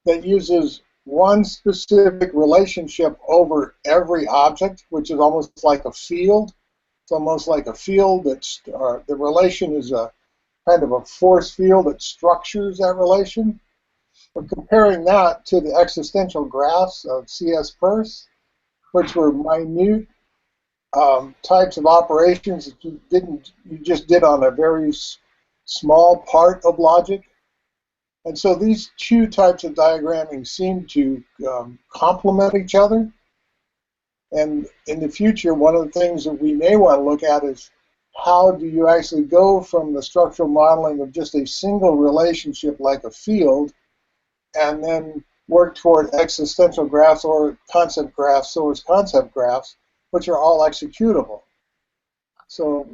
that uses one specific relationship over every object, which is almost like a field. It's almost like a field that's the relation is a kind of a force field that structures that relation. We're comparing that to the existential graphs of C.S. Peirce, which were minute types of operations that you just did on a very small part of logic. And so these two types of diagramming seem to complement each other. And in the future, one of the things that we may want to look at is how do you actually go from the structural modeling of just a single relationship like a field and then work toward existential graphs or concept graphs, source concept graphs, which are all executable. So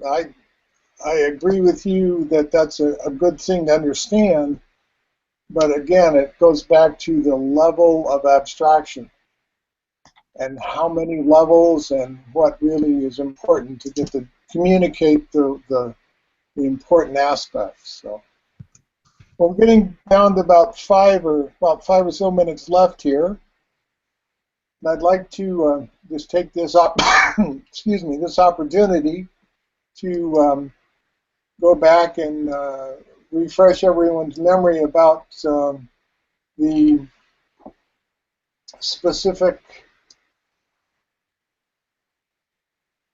I agree with you that that's a good thing to understand, but again, it goes back to the level of abstraction and how many levels and what really is important to get to communicate the important aspects. So we're getting down to about five or so minutes left here. And I'd like to just take this up, excuse me, this opportunity to go back and refresh everyone's memory about the specific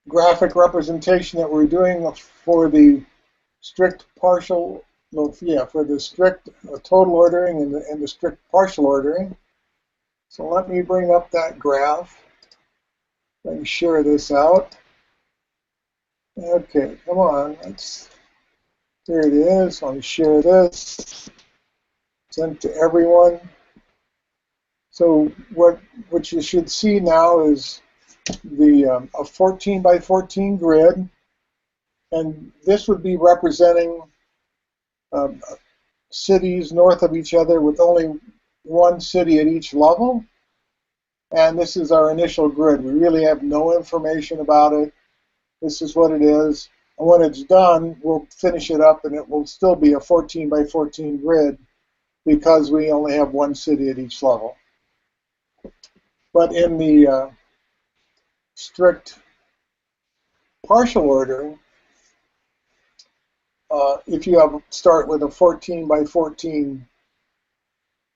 graphic representation that we're doing for the strict partial, well, yeah, for the strict total ordering and the strict partial ordering. So let me bring up that graph and share this out. Okay, come on, here it is. Let me share this. Send to everyone. So what you should see now is the a 14 by 14 grid, and this would be representing cities north of each other with only one city at each level. And this is our initial grid. We really have no information about it. This is what it is. And when it's done, we'll finish it up and it will still be a 14 by 14 grid because we only have one city at each level. But in the strict partial ordering, if you start with a 14 by 14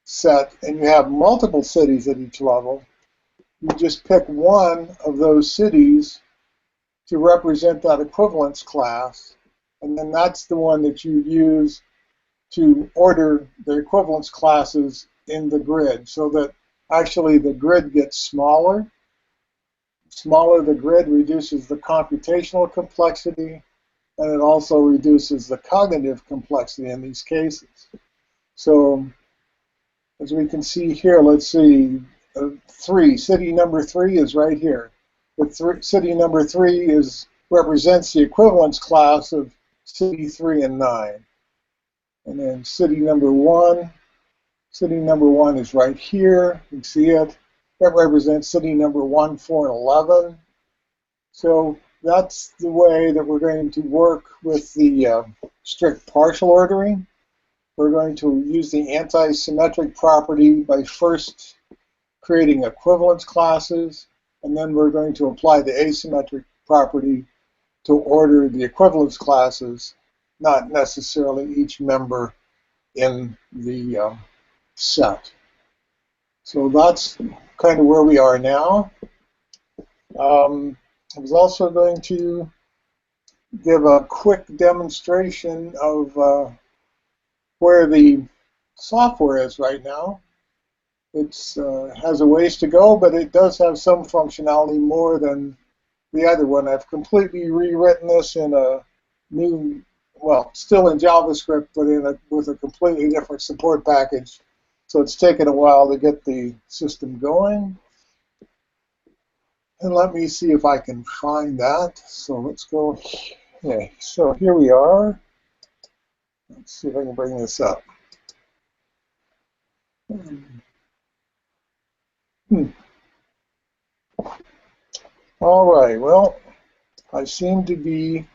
set and you have multiple cities at each level, you just pick one of those cities to represent that equivalence class, and then that's the one that you use to order the equivalence classes in the grid, so that actually the grid gets smaller. Smaller the grid reduces the computational complexity, and it also reduces the cognitive complexity in these cases. So as we can see here, let's see, city number 3 is right here. City number 3 represents the equivalence class of city 3 and 9. And then city number 1 is right here. You can see it. That represents city number 1, 4, and 11. So that's the way that we're going to work with the strict partial ordering. We're going to use the anti-symmetric property by first creating equivalence classes, and then we're going to apply the asymmetric property to order the equivalence classes, not necessarily each member in the set. So that's kind of where we are now. I was also going to give a quick demonstration of where the software is right now. It has a ways to go, but it does have some functionality more than the other one. I've completely rewritten this in a new, well, still in JavaScript, but with a completely different support package. So it's taken a while to get the system going. And let me see if I can find that. So let's go. Okay, so here we are. Let's see if I can bring this up. All right, well, I seem to be,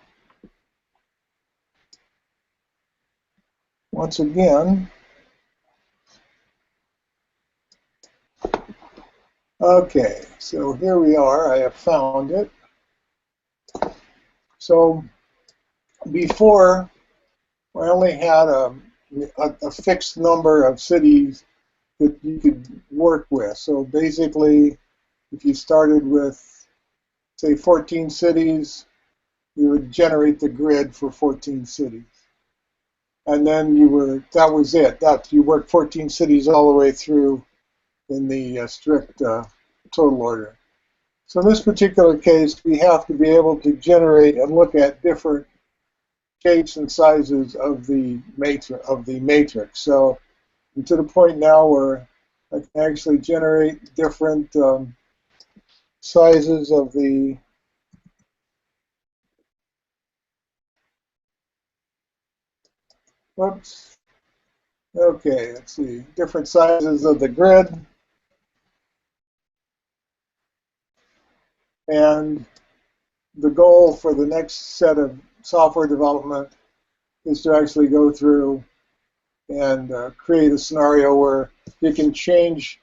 once again, okay, so here we are. I have found it. So before, I only had a fixed number of cities that you could work with. So basically, if you started with, say, 14 cities, you would generate the grid for 14 cities. And then that was it. You worked 14 cities all the way through in the strict total order. So in this particular case, we have to be able to generate and look at different shapes and sizes of the matrix. So to the point now where I can actually generate different sizes of the Whoops. Okay, let's see. Different sizes of the grid. And the goal for the next set of software development is to actually go through and create a scenario where you can change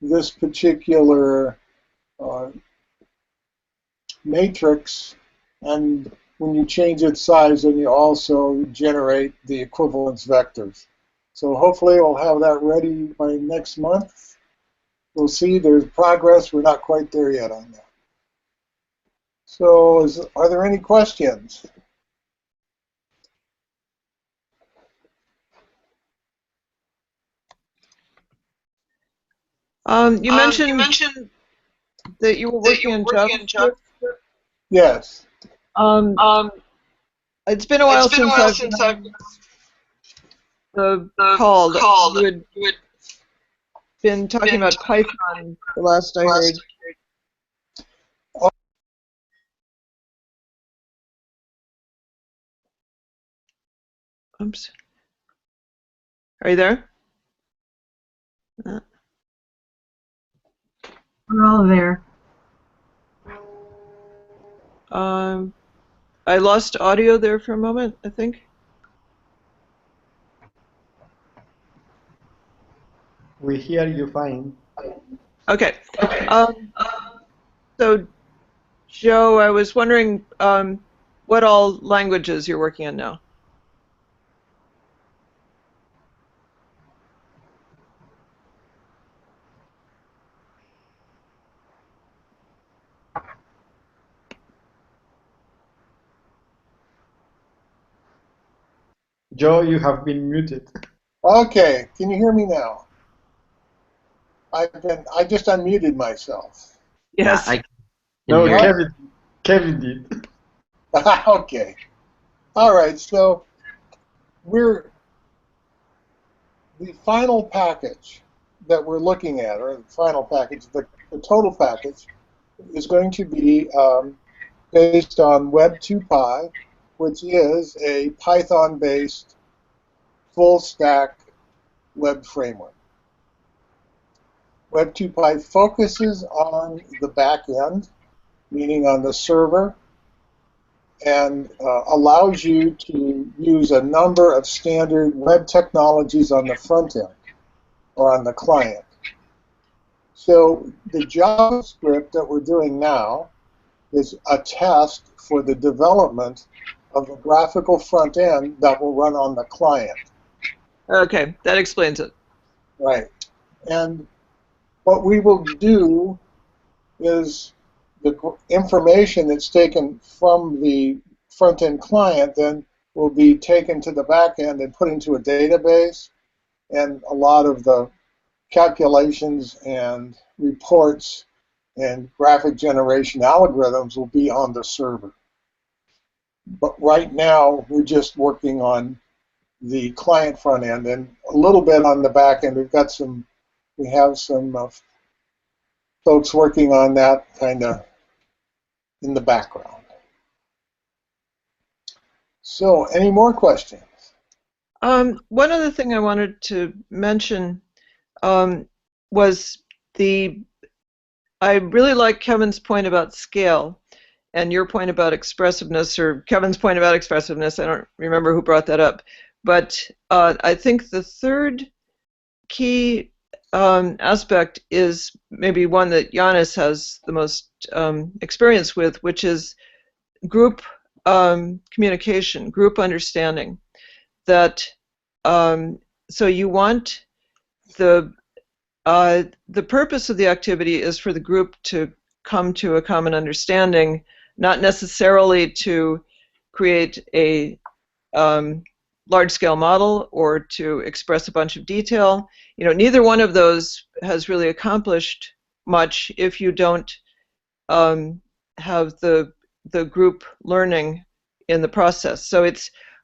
this particular matrix, and when you change its size, then you also generate the equivalence vectors. So hopefully we'll have that ready by next month. We'll see. There's progress. We're not quite there yet on that. So are there any questions? You mentioned that you were working on JavaScript. Yes. It's been a while since I've the call. You had been talking about Python the last I heard. Oops. Are you there? We're all there. I lost audio there for a moment, I think. We hear you fine. Okay. So, Joe, I was wondering what all languages you're working on now. Joe, you have been muted. Okay, can you hear me now? I just unmuted myself. Yes. Yeah, No, hear Kevin did. Okay. All right, so the final package that we're looking at, or the final package, the total package, is going to be based on Web2Py, which is a Python-based full-stack web framework. Web2Py focuses on the back end, meaning on the server, and allows you to use a number of standard web technologies on the front end or on the client. So the JavaScript that we're doing now is a test for the development of the graphical front end that will run on the client. Okay, that explains it. Right. And what we will do is the information that's taken from the front-end client then will be taken to the back end and put into a database, and a lot of the calculations and reports and graphic generation algorithms will be on the server. But right now we're just working on the client front end and a little bit on the back end. We have some folks working on that kind of in the background. So, any more questions? One other thing I wanted to mention was I really like Kevin's point about scale and your point about expressiveness, or Kevin's point about expressiveness. I don't remember who brought that up. But I think the third key aspect is maybe one that Yannis has the most experience with, which is group communication, group understanding. That so you want the purpose of the activity is for the group to come to a common understanding, not necessarily to create a large-scale model or to express a bunch of detail. You know, neither one of those has really accomplished much if you don't have the group learning in the process. So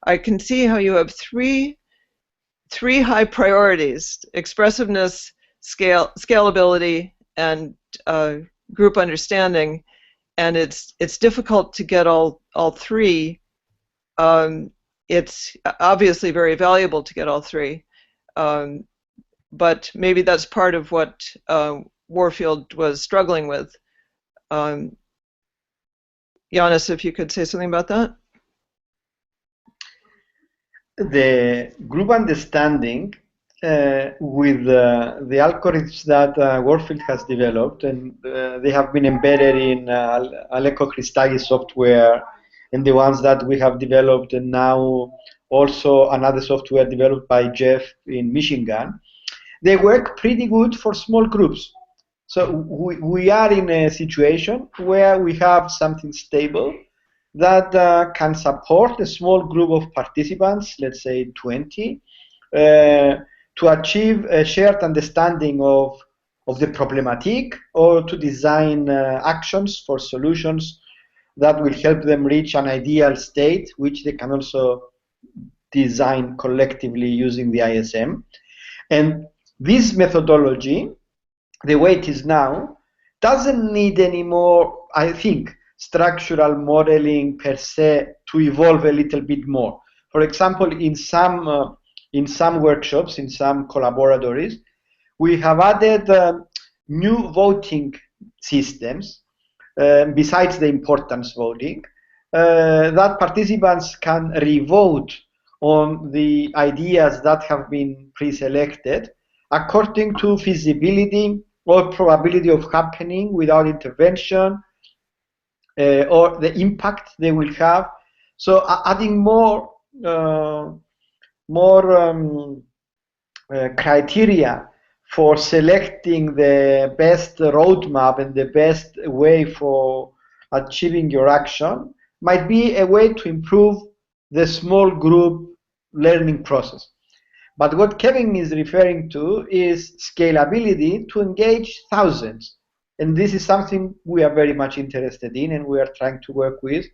I can see how you have three high priorities: expressiveness, scalability, and group understanding. And it's difficult to get all three it's obviously very valuable to get all three. But maybe that's part of what Warfield was struggling with. Janis, if you could say something about that. The group understanding with the algorithms that Warfield has developed, and they have been embedded in Aleko Christakis software, and the ones that we have developed, and now also another software developed by Jeff in Michigan, they work pretty good for small groups. So we are in a situation where we have something stable that can support a small group of participants, let's say 20, to achieve a shared understanding of the problematic, or to design actions for solutions that will help them reach an ideal state, which they can also design collectively using the ISM. And this methodology, the way it is now, doesn't need any more, I think, structural modeling per se to evolve a little bit more. For example, in some workshops, in some collaboratories, we have added new voting systems besides the importance voting, that participants can re-vote on the ideas that have been pre-selected according to feasibility or probability of happening without intervention, or the impact they will have. So adding more criteria for selecting the best roadmap and the best way for achieving your action might be a way to improve the small group learning process. But what Kevin is referring to is scalability to engage thousands. And this is something we are very much interested in and we are trying to work with.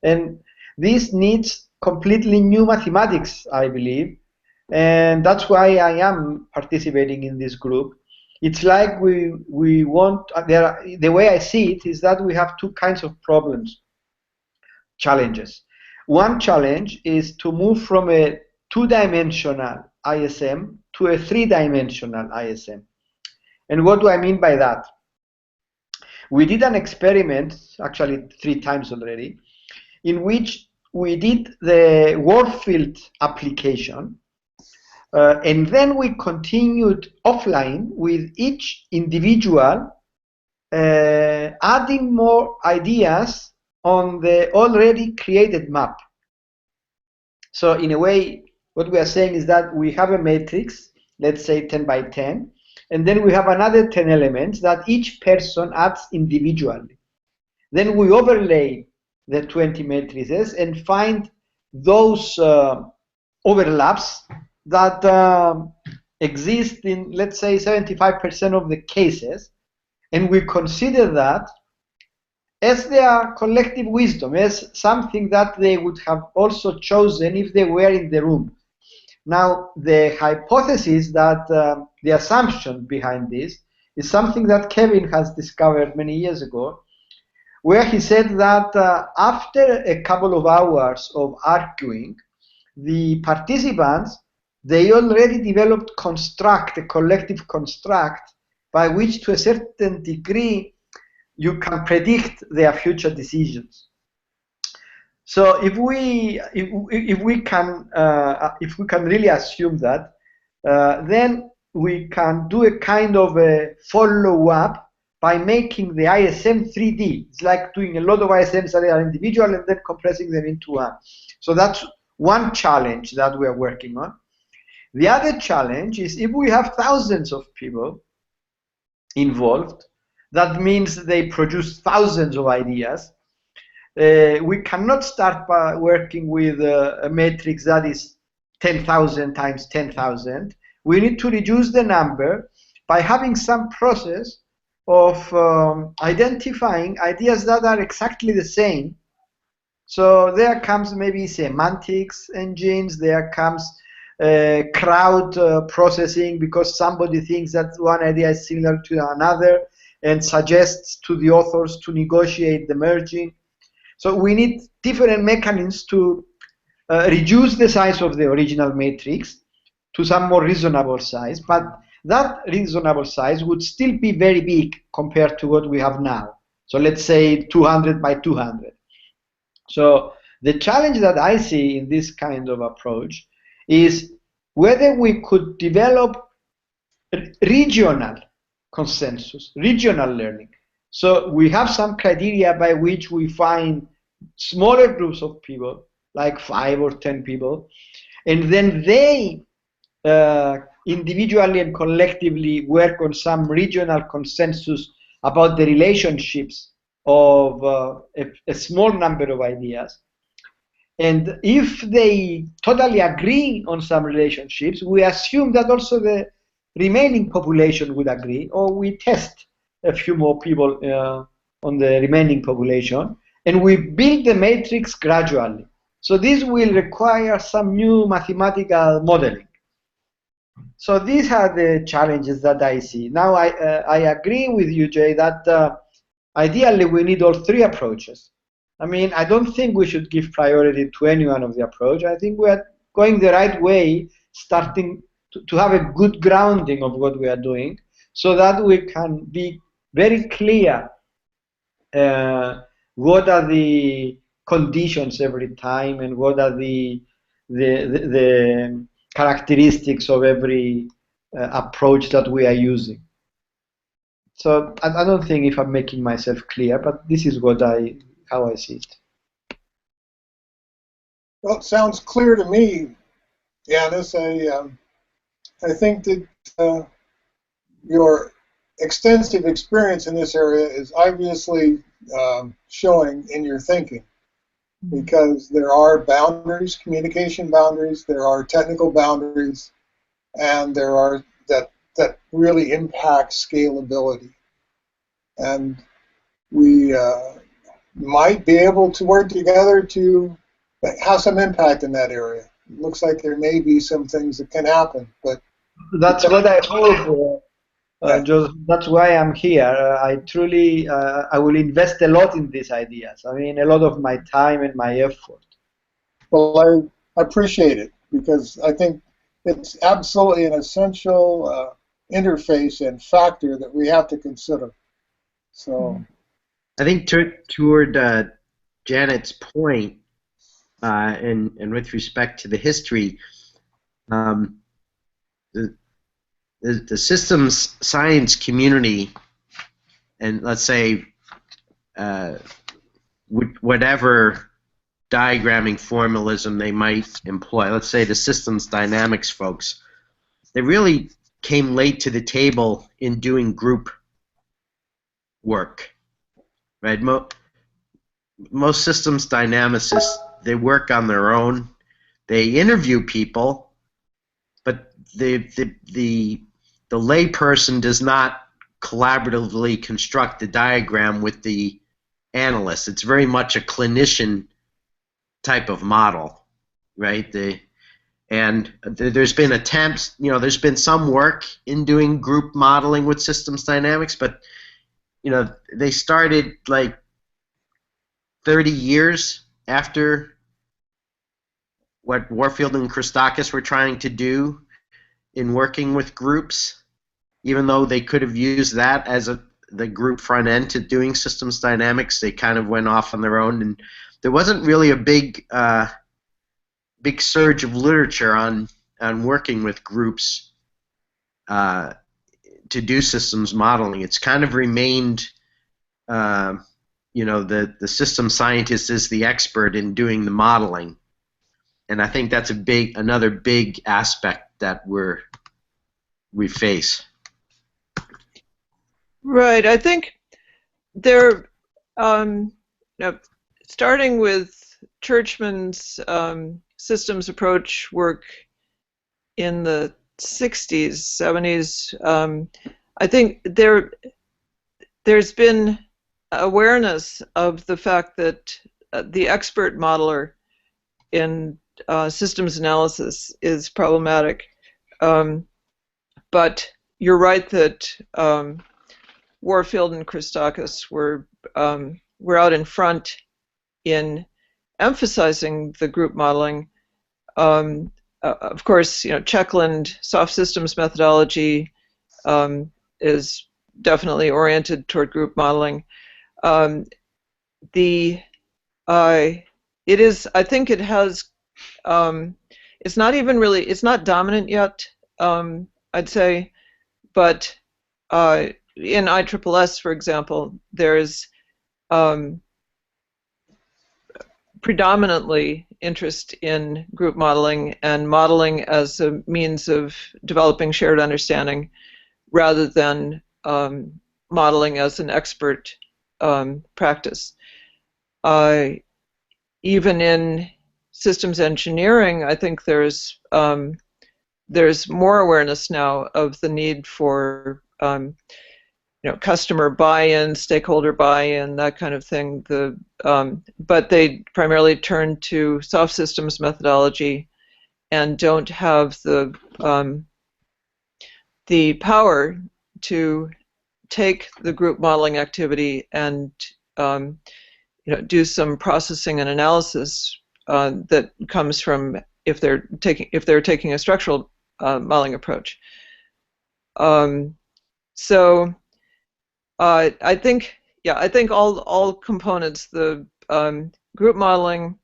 And this needs completely new mathematics, I believe. And that's why I am participating in this group. It's like we want, the way I see it is that we have two kinds of problems, challenges. One challenge is to move from a two-dimensional ISM to a three-dimensional ISM. And what do I mean by that? We did an experiment, actually 3 times already, in which we did the Warfield application, and then we continued offline with each individual adding more ideas on the already created map. So in a way, what we are saying is that we have a matrix, let's say 10 by 10, and then we have another 10 elements that each person adds individually. Then we overlay the 20 matrices and find those overlaps that exist in, let's say, 75% of the cases, and we consider that as their collective wisdom, as something that they would have also chosen if they were in the room. Now, the hypothesis that the assumption behind this is something that Kevin has discovered many years ago, where he said that after a couple of hours of arguing, the participants, they already developed a collective construct by which, to a certain degree, you can predict their future decisions. So if we can really assume that, then we can do a kind of a follow-up by making the ISM 3D. It's like doing a lot of ISMs that are individual and then compressing them into one. So that's one challenge that we are working on. The other challenge is if we have thousands of people involved, that means they produce thousands of ideas. We cannot start by working with a matrix that is 10,000 times 10,000. We need to reduce the number by having some process of identifying ideas that are exactly the same. So there comes maybe semantics engines, there comes crowd processing, because somebody thinks that one idea is similar to another and suggests to the authors to negotiate the merging. So we need different mechanisms to reduce the size of the original matrix to some more reasonable size, but that reasonable size would still be very big compared to what we have now. So let's say 200 by 200. So the challenge that I see in this kind of approach is whether we could develop regional consensus, regional learning. So we have some criteria by which we find smaller groups of people, like 5 or 10 people, and then they individually and collectively work on some regional consensus about the relationships of a small number of ideas. And if they totally agree on some relationships, we assume that also the remaining population would agree, or we test a few more people on the remaining population, and we build the matrix gradually. So this will require some new mathematical modeling. So these are the challenges that I see. Now I agree with you, Jay, that ideally we need all three approaches. I mean, I don't think we should give priority to any one of the approach. I think we are going the right way, starting to have a good grounding of what we are doing, so that we can be very clear what are the conditions every time and what are the characteristics of every approach that we are using. So I don't think if I'm making myself clear, but this is how I see it. Well, it sounds clear to me, Yanis. I think that your extensive experience in this area is obviously showing in your thinking, because there are boundaries, communication boundaries, there are technical boundaries, and there are that really impact scalability. And we might be able to work together to have some impact in that area. It looks like there may be some things that can happen, but that's what I hope. Joseph, that's why I'm here. I truly, I will invest a lot in these ideas. I mean, a lot of my time and my effort. Well, I appreciate it, because I think it's absolutely an essential interface and factor that we have to consider. So, I think toward Janet's point, and with respect to the history, the systems science community, and let's say whatever diagramming formalism they might employ, let's say the systems dynamics folks, they really came late to the table in doing group work, right? Most systems dynamicists, they work on their own. They interview people, but the layperson does not collaboratively construct the diagram with the analyst. It's very much a clinician type of model, right? There's been attempts, there's been some work in doing group modeling with systems dynamics, but they started like 30 years after what Warfield and Christakis were trying to do in working with groups, even though they could have used that as the group front end to doing systems dynamics. They kind of went off on their own, and there wasn't really a big surge of literature on working with groups to do systems modeling. It's kind of remained, the system scientist is the expert in doing the modeling, and I think that's another big aspect that we face. Right. I think they're starting with Churchman's systems approach work in the 60s, 70s. I think there's been awareness of the fact that the expert modeler in systems analysis is problematic. But you're right that Warfield and Christakis were out in front in emphasizing the group modeling, of course, Checkland soft systems methodology is definitely oriented toward group modeling. It is, I think it has, it's not even really, it's not dominant yet, I'd say, but in ISSS, for example, there's predominantly interest in group modeling and modeling as a means of developing shared understanding rather than modeling as an expert practice. Even in systems engineering, I think there's more awareness now of the need for customer buy-in, stakeholder buy-in, that kind of thing. But they primarily turn to soft systems methodology and don't have the power to take the group modeling activity and do some processing and analysis that comes from if they're taking a structural modeling approach. So I think all components, the group modeling,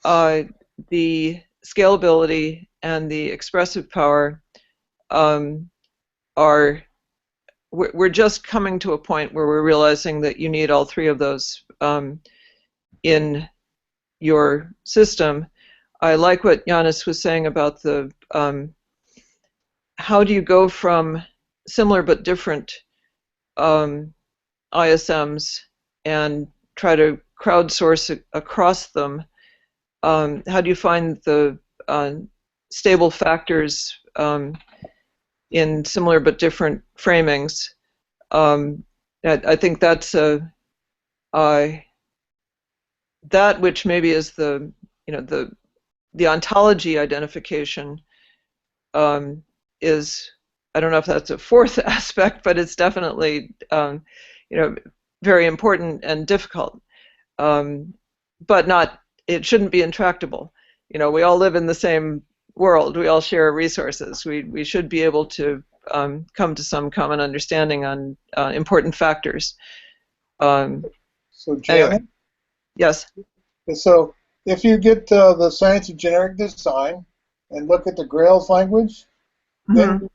the scalability, and the expressive power we're just coming to a point where we're realizing that you need all three of those in your system. I like what Janis was saying about the how do you go from similar but different ISMs and try to crowdsource across them. How do you find the stable factors in similar but different framings? I think that's that which maybe is the ontology identification is, I don't know if that's a fourth aspect, but it's definitely very important and difficult, but not. It shouldn't be intractable. We all live in the same world. We all share resources. We should be able to come to some common understanding on important factors. So, Janet? Anyway, yes. So, if you get the Science of Generic Design and look at the Grails language, Mm-hmm.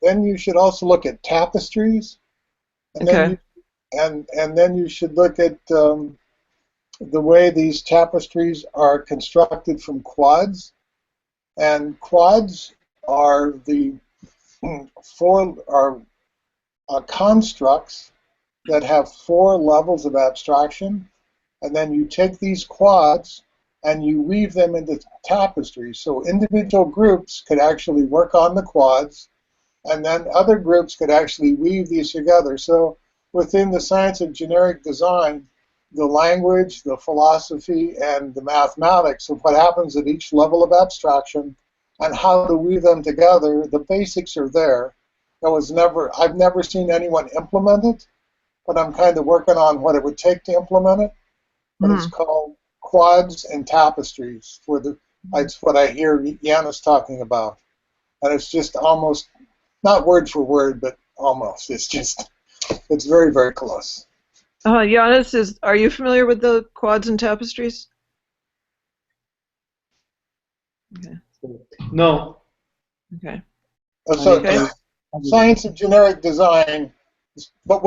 then you should also look at tapestries, and then you should look at the way these tapestries are constructed from quads. And quads are the constructs that have 4 levels of abstraction, and then you take these quads and you weave them into tapestries. So individual groups could actually work on the quads, and then other groups could actually weave these together. So within the Science of Generic Design, the language, the philosophy, and the mathematics of what happens at each level of abstraction and how to weave them together, the basics are there. I've never seen anyone implement it, but I'm kind of working on what it would take to implement it. But it's called quads and tapestries. It's what I hear Janis talking about. And it's just almost, not word for word, but almost. It's very, very close. Janis, are you familiar with the quads and tapestries? Okay. No. Okay. So Science of Generic Design, but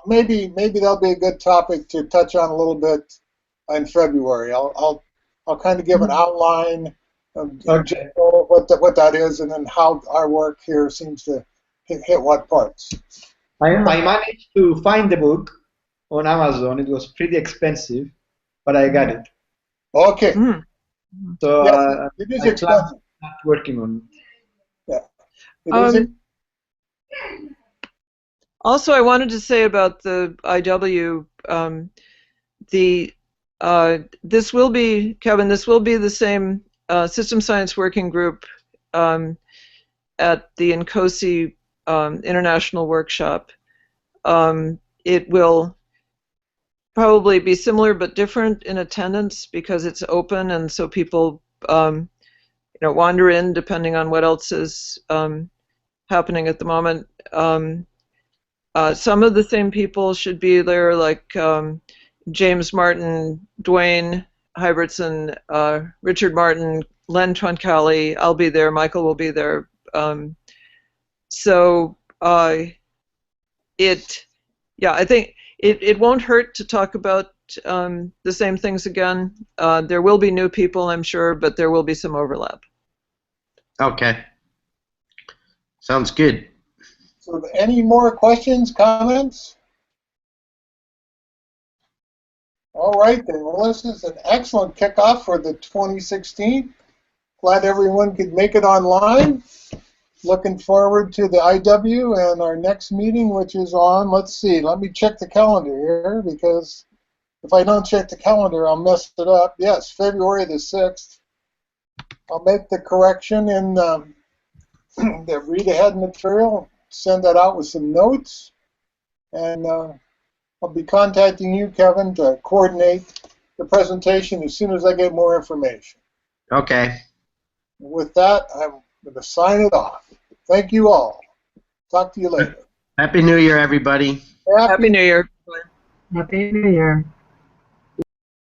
maybe that'll be a good topic to touch on a little bit in February. I'll kind of give an outline of general what that is, and then how our work here seems to hit what parts. I managed to find the book on Amazon. It was pretty expensive, but I got it. Okay. So yes, it is expensive. Not working on it. Yeah. Also, I wanted to say about the IW, this will be, Kevin, this will be the same System Science Working Group at the NCOSE International Workshop. It will probably be similar but different in attendance because it's open, and so people, wander in depending on what else is happening at the moment. Some of the same people should be there, like James Martin, Dwayne Hybertson, Richard Martin, Len Troncalli. I'll be there. Michael will be there. I think it won't hurt to talk about the same things again. There will be new people, I'm sure, but there will be some overlap. Okay. Sounds good. So any more questions, comments? All right, then. Well, this is an excellent kickoff for the 2016. Glad everyone could make it online. Looking forward to the IW and our next meeting, which is on, let's see, let me check the calendar here, because if I don't check the calendar, I'll mess it up. Yes, February the 6th. I'll make the correction in the read-ahead material, send that out with some notes, and I'll be contacting you, Kevin, to coordinate the presentation as soon as I get more information. Okay. With that, I'm going to sign it off. Thank you all. Talk to you later. Happy New Year, everybody. Happy New Year. Happy New Year.